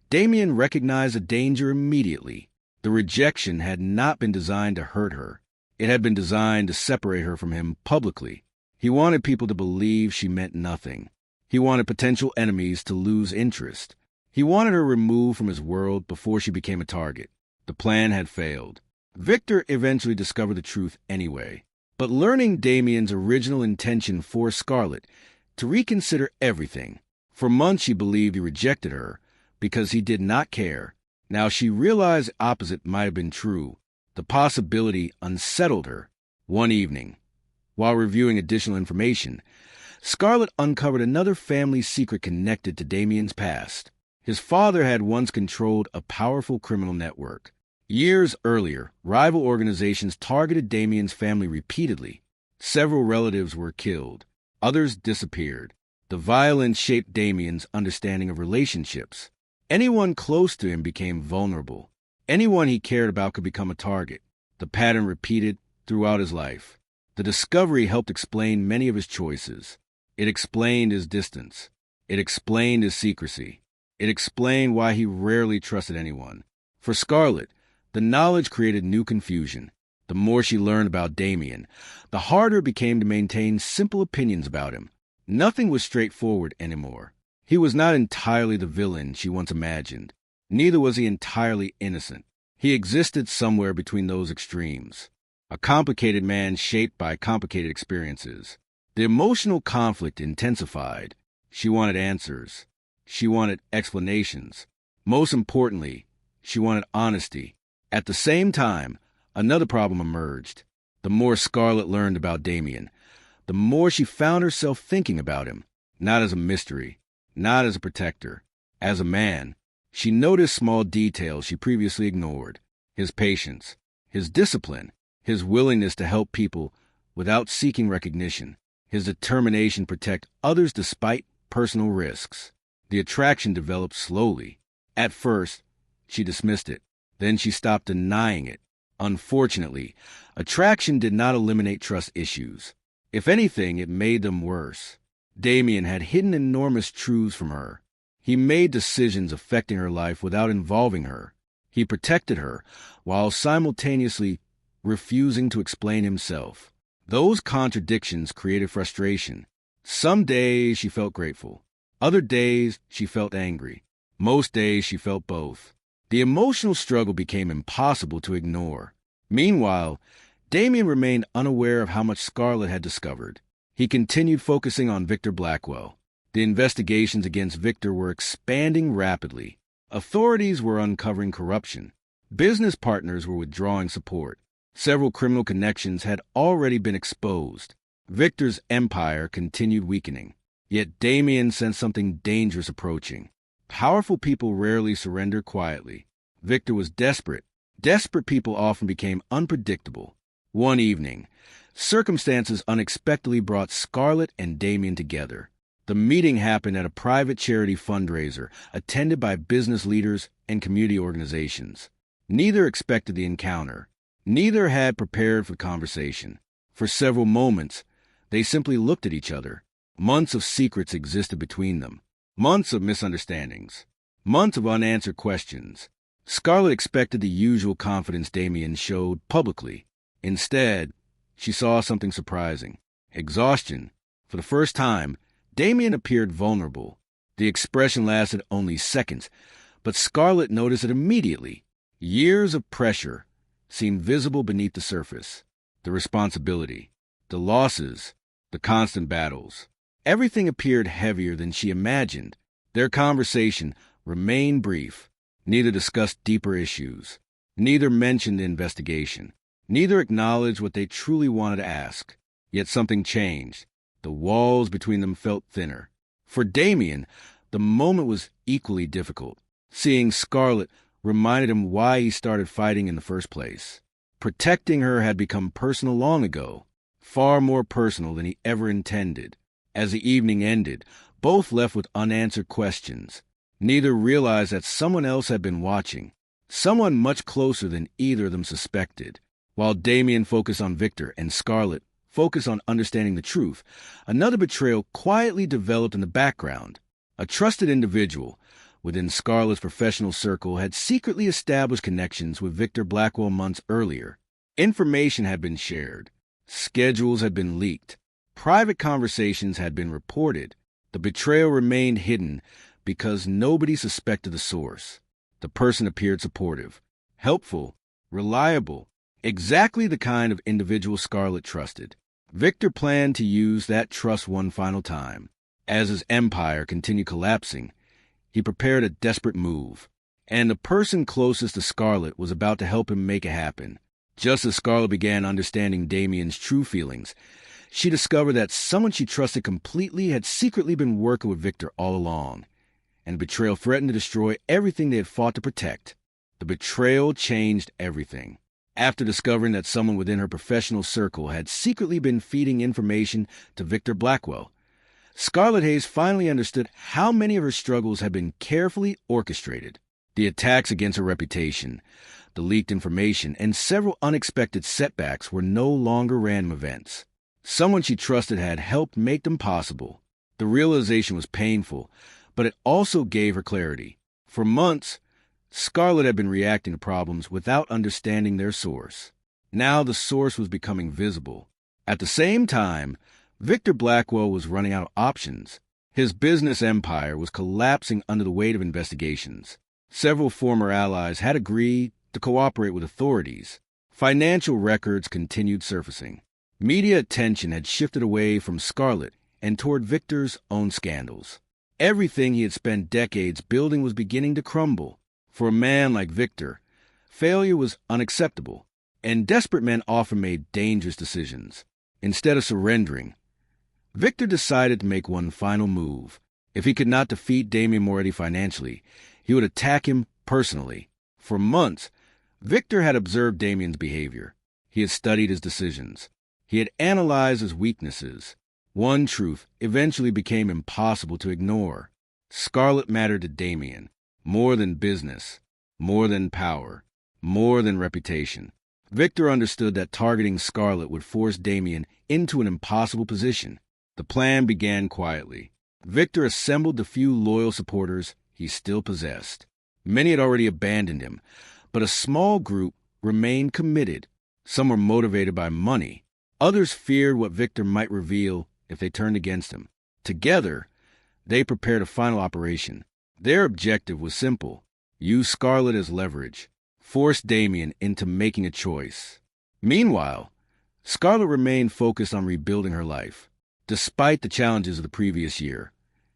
A: Damien recognized the danger immediately. The rejection had not been designed to hurt her. It had been designed to separate her from him publicly. He wanted people to believe she meant nothing. He wanted potential enemies to lose interest. He wanted her removed from his world before she became a target. The plan had failed. Victor eventually discovered the truth anyway. But learning Damien's original intention forced Scarlett to reconsider everything. For months she believed he rejected her because he did not care. Now she realized the opposite might have been true. The possibility unsettled her. One evening, while reviewing additional information, Scarlett uncovered another family secret connected to Damien's past. His father had once controlled a powerful criminal network. Years earlier, rival organizations targeted Damien's family repeatedly. Several relatives were killed. Others disappeared. The violence shaped Damien's understanding of relationships. Anyone close to him became vulnerable. Anyone he cared about could become a target. The pattern repeated throughout his life. The discovery helped explain many of his choices. It explained his distance. It explained his secrecy. It explained why he rarely trusted anyone. For Scarlett, the knowledge created new confusion. The more she learned about Damien, the harder it became to maintain simple opinions about him. Nothing was straightforward anymore. He was not entirely the villain she once imagined. Neither was he entirely innocent. He existed somewhere between those extremes. A complicated man shaped by complicated experiences. The emotional conflict intensified. She wanted answers. She wanted explanations. Most importantly, she wanted honesty. At the same time, another problem emerged. The more Scarlett learned about Damien, the more she found herself thinking about him, not as a mystery, not as a protector, as a man. She noticed small details she previously ignored. His patience, his discipline, his willingness to help people without seeking recognition, his determination to protect others despite personal risks. The attraction developed slowly. At first, she dismissed it. Then she stopped denying it. Unfortunately, attraction did not eliminate trust issues. If anything, it made them worse. Damien had hidden enormous truths from her. He made decisions affecting her life without involving her. He protected her while simultaneously refusing to explain himself. Those contradictions created frustration. Some days she felt grateful. Other days she felt angry. Most days she felt both. The emotional struggle became impossible to ignore. Meanwhile, Damien remained unaware of how much Scarlett had discovered. He continued focusing on Victor Blackwell. The investigations against Victor were expanding rapidly. Authorities were uncovering corruption. Business partners were withdrawing support. Several criminal connections had already been exposed. Victor's empire continued weakening. Yet Damien sensed something dangerous approaching. Powerful people rarely surrender quietly. Victor was desperate. Desperate people often became unpredictable. One evening, circumstances unexpectedly brought Scarlett and Damien together. The meeting happened at a private charity fundraiser attended by business leaders and community organizations. Neither expected the encounter. Neither had prepared for the conversation. For several moments, they simply looked at each other. Months of secrets existed between them. Months of misunderstandings. Months of unanswered questions. Scarlett expected the usual confidence Damien showed publicly. Instead, she saw something surprising. Exhaustion. For the first time, Damien appeared vulnerable. The expression lasted only seconds, but Scarlett noticed it immediately. Years of pressure seemed visible beneath the surface. The responsibility, the losses, the constant battles. Everything appeared heavier than she imagined. Their conversation remained brief. Neither discussed deeper issues. Neither mentioned the investigation. Neither acknowledged what they truly wanted to ask. Yet something changed. The walls between them felt thinner. For Damien, the moment was equally difficult. Seeing Scarlett reminded him why he started fighting in the first place. Protecting her had become personal long ago, far more personal than he ever intended. As the evening ended, both left with unanswered questions. Neither realized that someone else had been watching, someone much closer than either of them suspected. While Damien focused on Victor and Scarlett focused on understanding the truth, another betrayal quietly developed in the background. A trusted individual within Scarlett's professional circle had secretly established connections with Victor Blackwell months earlier. Information had been shared. Schedules had been leaked. Private conversations had been reported. The betrayal remained hidden because nobody suspected the source. The person appeared supportive, helpful, reliable, exactly the kind of individual Scarlett trusted. Victor planned to use that trust one final time. As his empire continued collapsing, he prepared a desperate move, and the person closest to Scarlett was about to help him make it happen. Just as Scarlett began understanding Damien's true feelings, she discovered that someone she trusted completely had secretly been working with Victor all along, and betrayal threatened to destroy everything they had fought to protect. The betrayal changed everything. After discovering that someone within her professional circle had secretly been feeding information to Victor Blackwell, Scarlett Hayes finally understood how many of her struggles had been carefully orchestrated. The attacks against her reputation, the leaked information, and several unexpected setbacks were no longer random events. Someone she trusted had helped make them possible. The realization was painful, but it also gave her clarity. For months, Scarlett had been reacting to problems without understanding their source. Now the source was becoming visible. At the same time, Victor Blackwell was running out of options. His business empire was collapsing under the weight of investigations. Several former allies had agreed to cooperate with authorities. Financial records continued surfacing. Media attention had shifted away from Scarlett and toward Victor's own scandals. Everything he had spent decades building was beginning to crumble. For a man like Victor, failure was unacceptable, and desperate men often made dangerous decisions. Instead of surrendering, Victor decided to make one final move. If he could not defeat Damien Moretti financially, he would attack him personally. For months, Victor had observed Damien's behavior. He had studied his decisions. He had analyzed his weaknesses. One truth eventually became impossible to ignore. Scarlett mattered to Damien. More than business, more than power, more than reputation. Victor understood that targeting Scarlett would force Damien into an impossible position. The plan began quietly. Victor assembled the few loyal supporters he still possessed. Many had already abandoned him, but a small group remained committed. Some were motivated by money. Others feared what Victor might reveal if they turned against him. Together, they prepared a final operation. Their objective was simple: use Scarlett as leverage, force Damien into making a choice. Meanwhile, Scarlett remained focused on rebuilding her life. Despite the challenges of the previous year,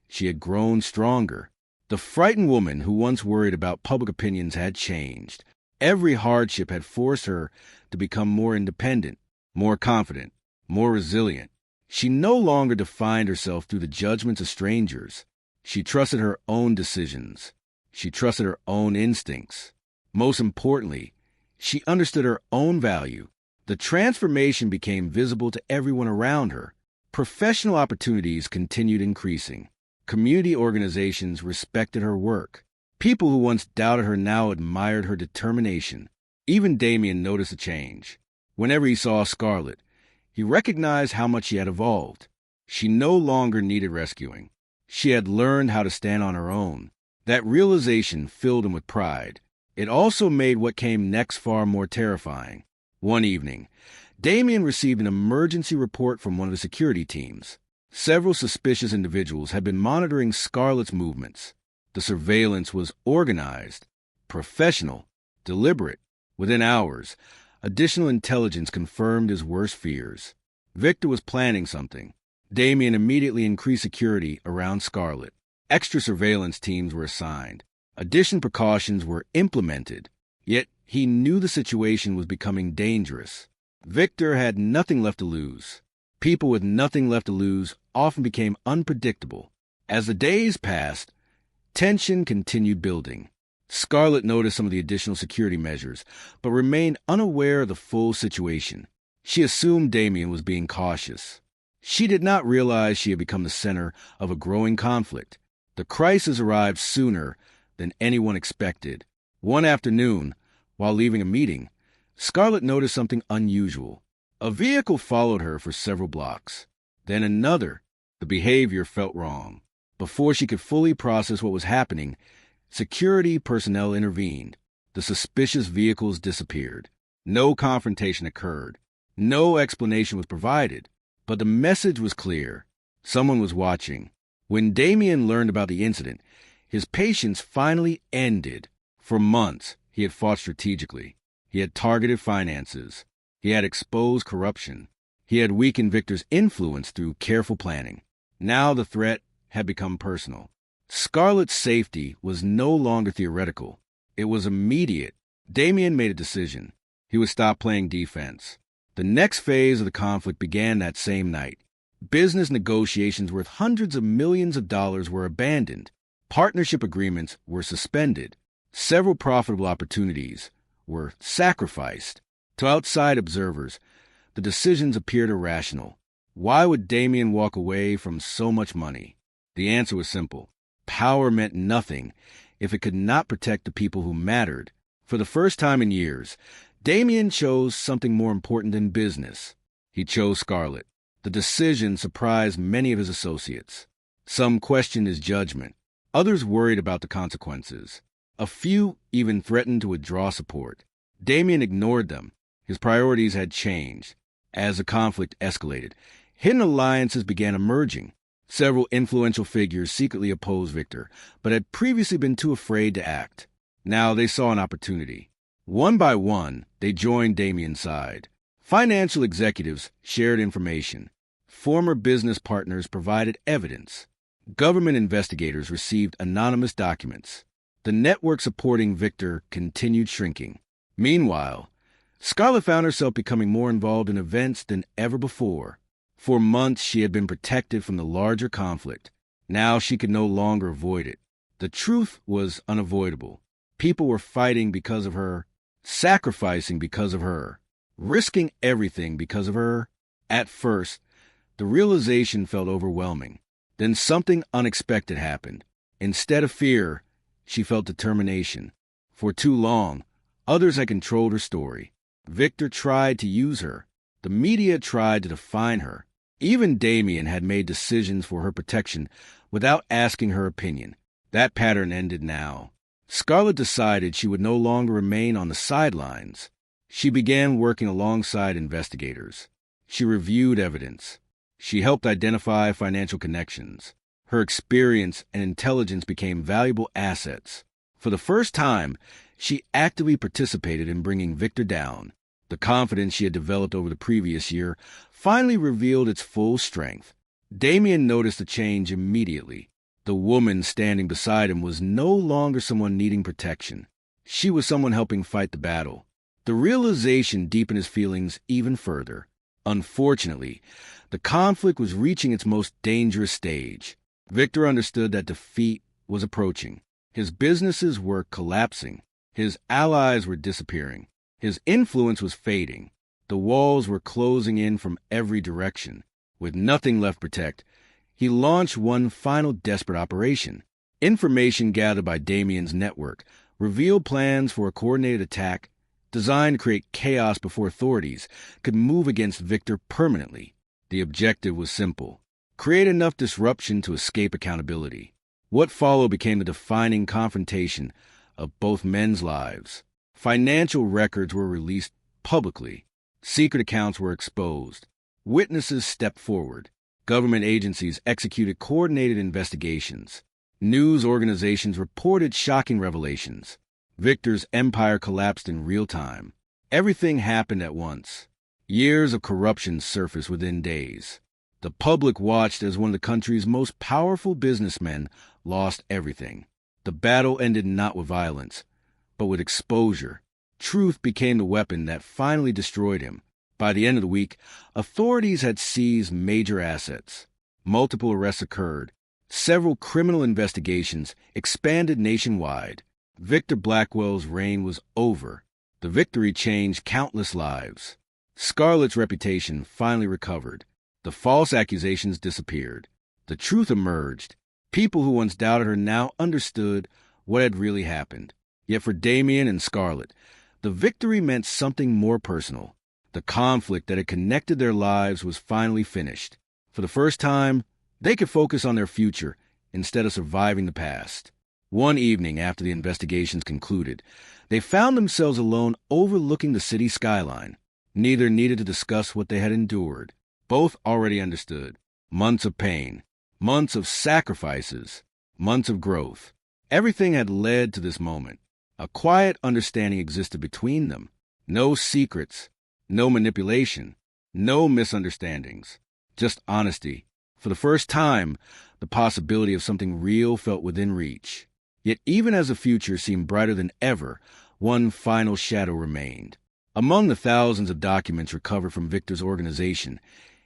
A: she had grown stronger. The frightened woman who once worried about public opinions had changed. Every hardship had forced her to become more independent, more confident, more resilient. She no longer defined herself through the judgments of strangers. She trusted her own decisions. She trusted her own instincts. Most importantly, she understood her own value. The transformation became visible to everyone around her. Professional opportunities continued increasing. Community organizations respected her work. People who once doubted her now admired her determination. Even Damien noticed a change. Whenever he saw Scarlett, he recognized how much she had evolved. She no longer needed rescuing. She had learned how to stand on her own. That realization filled him with pride. It also made what came next far more terrifying. One evening, Damien received an emergency report from one of the security teams. Several suspicious individuals had been monitoring Scarlett's movements. The surveillance was organized, professional, deliberate. Within hours, additional intelligence confirmed his worst fears. Victor was planning something. Damien immediately increased security around Scarlett. Extra surveillance teams were assigned. Additional precautions were implemented. Yet he knew the situation was becoming dangerous. Victor had nothing left to lose. People with nothing left to lose often became unpredictable. As the days passed, tension continued building. Scarlett noticed some of the additional security measures, but remained unaware of the full situation. She assumed Damien was being cautious. She did not realize she had become the center of a growing conflict. The crisis arrived sooner than anyone expected. One afternoon, while leaving a meeting, Scarlett noticed something unusual. A vehicle followed her for several blocks. Then another. The behavior felt wrong. Before she could fully process what was happening, Security personnel intervened. The suspicious vehicles disappeared. No confrontation occurred. No explanation was provided. But the message was clear. Someone was watching. When Damien learned about the incident, his patience finally ended. For months, he had fought strategically. He had targeted finances. He had exposed corruption. He had weakened Victor's influence through careful planning. Now the threat had become personal. Scarlett's safety was no longer theoretical. It was immediate. Damien made a decision. He would stop playing defense. The next phase of the conflict began that same night. Business negotiations worth hundreds of millions of dollars were abandoned. Partnership agreements were suspended. Several profitable opportunities were sacrificed. To outside observers, the decisions appeared irrational. Why would Damien walk away from so much money? The answer was simple. Power meant nothing if it could not protect the people who mattered. For the first time in years, Damien chose something more important than business. He chose Scarlett. The decision surprised many of his associates. Some questioned his judgment. Others worried about the consequences. A few even threatened to withdraw support. Damien ignored them. His priorities had changed. As the conflict escalated, hidden alliances began emerging. Several influential figures secretly opposed Victor, but had previously been too afraid to act. Now they saw an opportunity. One by one, they joined Damien's side. Financial executives shared information. Former business partners provided evidence. Government investigators received anonymous documents. The network supporting Victor continued shrinking. Meanwhile, Scarlett found herself becoming more involved in events than ever before. For months, she had been protected from the larger conflict. Now she could no longer avoid it. The truth was unavoidable. People were fighting because of her, sacrificing because of her, risking everything because of her. At first, the realization felt overwhelming. Then something unexpected happened. Instead of fear, she felt determination. For too long, others had controlled her story. Victor tried to use her. The media tried to define her. Even Damien had made decisions for her protection without asking her opinion. That pattern ended now. Scarlett decided she would no longer remain on the sidelines. She began working alongside investigators. She reviewed evidence. She helped identify financial connections. Her experience and intelligence became valuable assets. For the first time, she actively participated in bringing Victor down. The confidence she had developed over the previous year finally revealed its full strength. Damien noticed the change immediately. The woman standing beside him was no longer someone needing protection. She was someone helping fight the battle. The realization deepened his feelings even further. Unfortunately, the conflict was reaching its most dangerous stage. Victor understood that defeat was approaching. His businesses were collapsing. His allies were disappearing. His influence was fading. The walls were closing in from every direction. With nothing left to protect, he launched one final desperate operation. Information gathered by Damien's network revealed plans for a coordinated attack designed to create chaos before authorities could move against Victor permanently. The objective was simple: create enough disruption to escape accountability. What followed became the defining confrontation of both men's lives. Financial records were released publicly. Secret accounts were exposed. Witnesses stepped forward. Government agencies executed coordinated investigations. News organizations reported shocking revelations. Victor's empire collapsed in real time. Everything happened at once. Years of corruption surfaced within days. The public watched as one of the country's most powerful businessmen lost everything. The battle ended not with violence, but with exposure. Truth became the weapon that finally destroyed him. By the end of the week, authorities had seized major assets. Multiple arrests occurred. Several criminal investigations expanded nationwide. Victor Blackwell's reign was over. The victory changed countless lives. Scarlett's reputation finally recovered. The false accusations disappeared. The truth emerged. People who once doubted her now understood what had really happened. Yet for Damien and Scarlett, the victory meant something more personal. The conflict that had connected their lives was finally finished. For the first time, they could focus on their future instead of surviving the past. One evening after the investigations concluded, they found themselves alone overlooking the city skyline. Neither needed to discuss what they had endured. Both already understood. Months of pain, months of sacrifices, months of growth. Everything had led to this moment. A quiet understanding existed between them. No secrets, no manipulation, no misunderstandings. Just honesty. For the first time, the possibility of something real felt within reach. Yet even as the future seemed brighter than ever, one final shadow remained. Among the thousands of documents recovered from Victor's organization,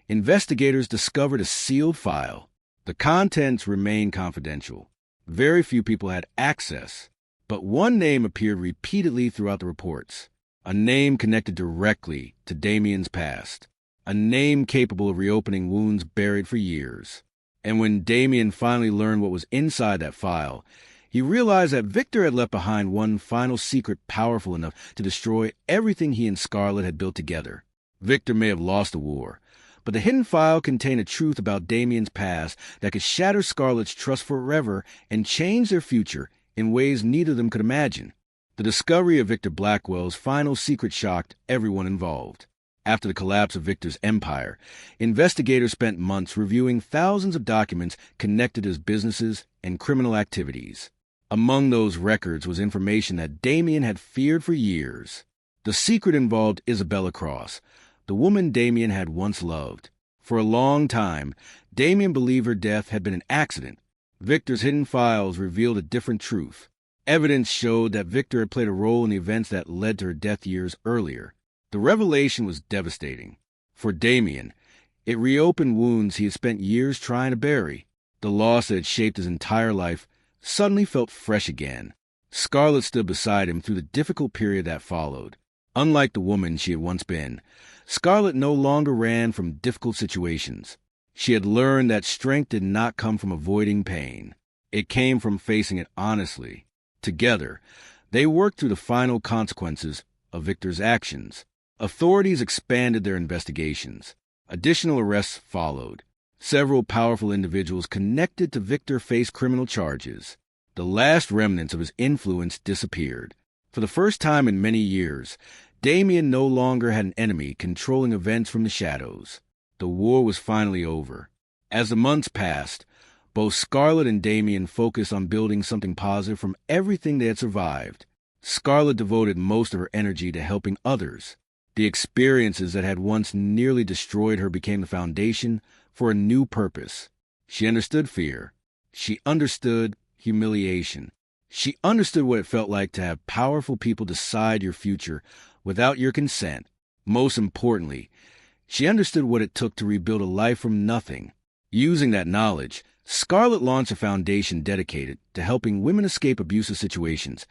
A: investigators discovered a sealed file. The contents remained confidential. Very few people had access, but one name appeared repeatedly throughout the reports. A name connected directly to Damien's past. A name capable of reopening wounds buried for years. And when Damien finally learned what was inside that file, he realized that Victor had left behind one final secret powerful enough to destroy everything he and Scarlett had built together. Victor may have lost the war, but the hidden file contained a truth about Damien's past that could shatter Scarlett's trust forever and change their future in ways neither of them could imagine. The discovery of Victor Blackwell's final secret shocked everyone involved. After the collapse of Victor's empire, investigators spent months reviewing thousands of documents connected to his businesses and criminal activities. Among those records was information that Damien had feared for years. The secret involved Isabella Cross, the woman Damien had once loved. For a long time, Damien believed her death had been an accident. Victor's hidden files revealed a different truth. Evidence showed that Victor had played a role in the events that led to her death years earlier. The revelation was devastating. For Damien, it reopened wounds he had spent years trying to bury. The loss that had shaped his entire life suddenly felt fresh again. Scarlett stood beside him through the difficult period that followed. Unlike the woman she had once been, Scarlett no longer ran from difficult situations. She had learned that strength did not come from avoiding pain. It came from facing it honestly. Together, they worked through the final consequences of Victor's actions. Authorities expanded their investigations. Additional arrests followed. Several powerful individuals connected to Victor faced criminal charges. The last remnants of his influence disappeared. For the first time in many years, Damien no longer had an enemy controlling events from the shadows. The war was finally over. As the months passed, both Scarlett and Damien focused on building something positive from everything they had survived. Scarlett devoted most of her energy to helping others. The experiences that had once nearly destroyed her became the foundation for a new purpose. She understood fear. She understood humiliation. She understood what it felt like to have powerful people decide your future without your consent. Most importantly, she understood what it took to rebuild a life from nothing. Using that knowledge, Scarlett launched a foundation dedicated to helping women escape abusive situations,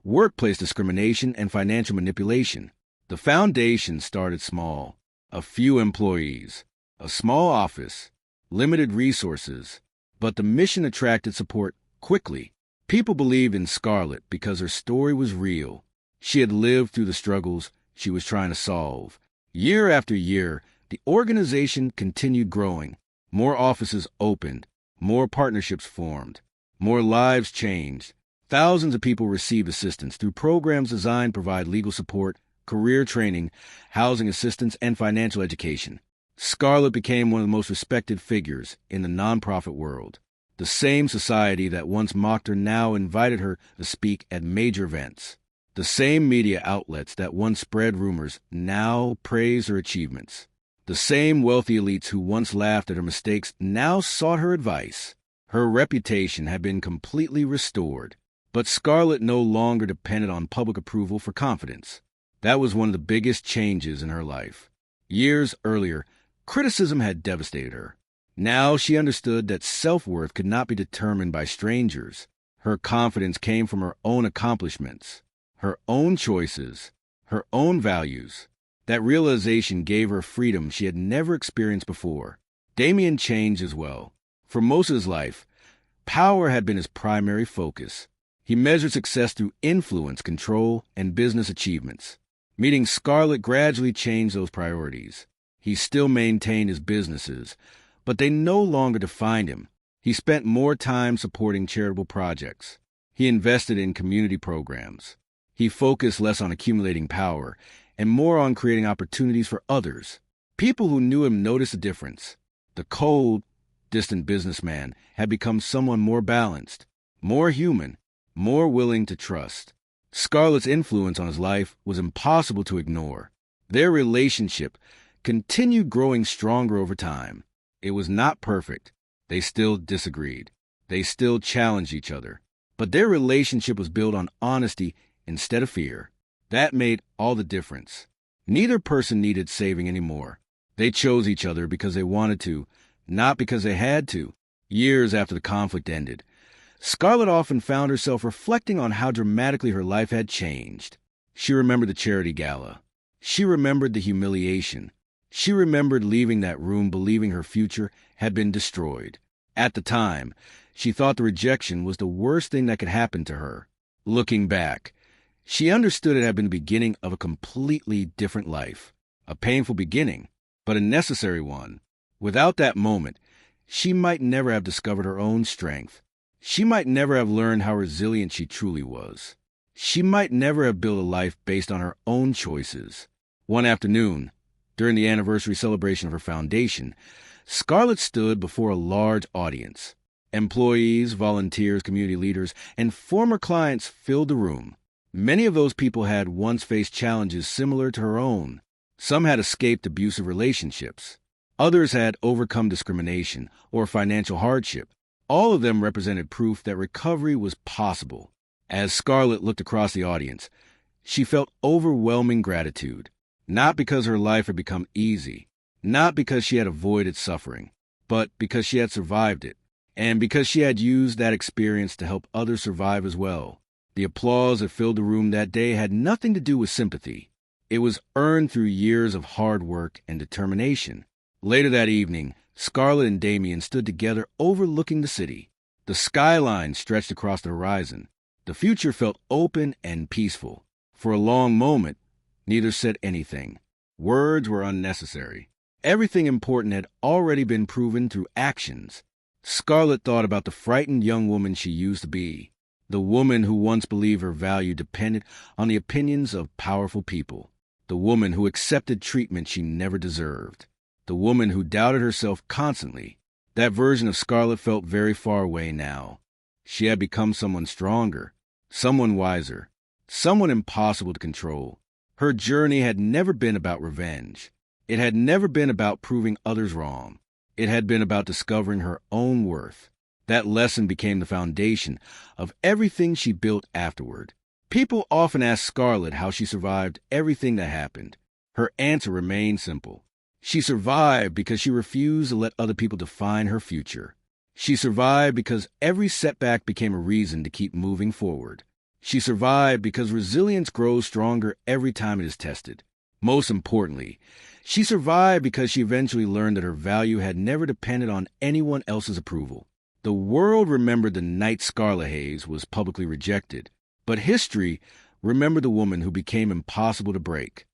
A: workplace discrimination, and financial manipulation. The foundation started small. A few employees, a small office, limited resources, but the mission attracted support quickly. People believed in Scarlett because her story was real. She had lived through the struggles she was trying to solve. Year after year, the organization continued growing. More offices opened, more partnerships formed, more lives changed. Thousands of people received assistance through programs designed to provide legal support, career training, housing assistance, and financial education. Scarlett became one of the most respected figures in the nonprofit world. The same society that once mocked her now invited her to speak at major events. The same media outlets that once spread rumors now praised her achievements. The same wealthy elites who once laughed at her mistakes now sought her advice. Her reputation had been completely restored. But Scarlett no longer depended on public approval for confidence. That was one of the biggest changes in her life. Years earlier, criticism had devastated her. Now she understood that self-worth could not be determined by strangers. Her confidence came from her own accomplishments, her own choices, her own values. That realization gave her freedom she had never experienced before. Damien changed as well. For most of his life, power had been his primary focus. He measured success through influence, control, and business achievements. Meeting Scarlett gradually changed those priorities. He still maintained his businesses, but they no longer defined him. He spent more time supporting charitable projects. He invested in community programs. He focused less on accumulating power and more on creating opportunities for others. People who knew him noticed a difference. The cold, distant businessman had become someone more balanced, more human, more willing to trust. Scarlett's influence on his life was impossible to ignore. Their relationship continued growing stronger over time. It was not perfect. They still disagreed. They still challenged each other. But their relationship was built on honesty instead of fear. That made all the difference. Neither person needed saving anymore. They chose each other because they wanted to, not because they had to. Years after the conflict ended, Scarlett often found herself reflecting on how dramatically her life had changed. She remembered the charity gala. She remembered the humiliation. She remembered leaving that room believing her future had been destroyed. At the time, she thought the rejection was the worst thing that could happen to her. Looking back, she understood it had been the beginning of a completely different life. A painful beginning, but a necessary one. Without that moment, she might never have discovered her own strength. She might never have learned how resilient she truly was. She might never have built a life based on her own choices. One afternoon, during the anniversary celebration of her foundation, Scarlett stood before a large audience. Employees, volunteers, community leaders, and former clients filled the room. Many of those people had once faced challenges similar to her own. Some had escaped abusive relationships. Others had overcome discrimination or financial hardship. All of them represented proof that recovery was possible. As Scarlett looked across the audience, she felt overwhelming gratitude. Not because her life had become easy, not because she had avoided suffering, but because she had survived it, and because she had used that experience to help others survive as well. The applause that filled the room that day had nothing to do with sympathy. It was earned through years of hard work and determination. Later that evening, Scarlett and Damien stood together overlooking the city. The skyline stretched across the horizon. The future felt open and peaceful. For a long moment, neither said anything. Words were unnecessary. Everything important had already been proven through actions. Scarlett thought about the frightened young woman she used to be. The woman who once believed her value depended on the opinions of powerful people. The woman who accepted treatment she never deserved. The woman who doubted herself constantly. That version of Scarlett felt very far away now. She had become someone stronger, someone wiser, someone impossible to control. Her journey had never been about revenge. It had never been about proving others wrong. It had been about discovering her own worth. That lesson became the foundation of everything she built afterward. People often ask Scarlett how she survived everything that happened. Her answer remained simple. She survived because she refused to let other people define her future. She survived because every setback became a reason to keep moving forward. She survived because resilience grows stronger every time it is tested. Most importantly, she survived because she eventually learned that her value had never depended on anyone else's approval. The world remembered the night Scarlett Hayes was publicly rejected, but history remembered the woman who became impossible to break.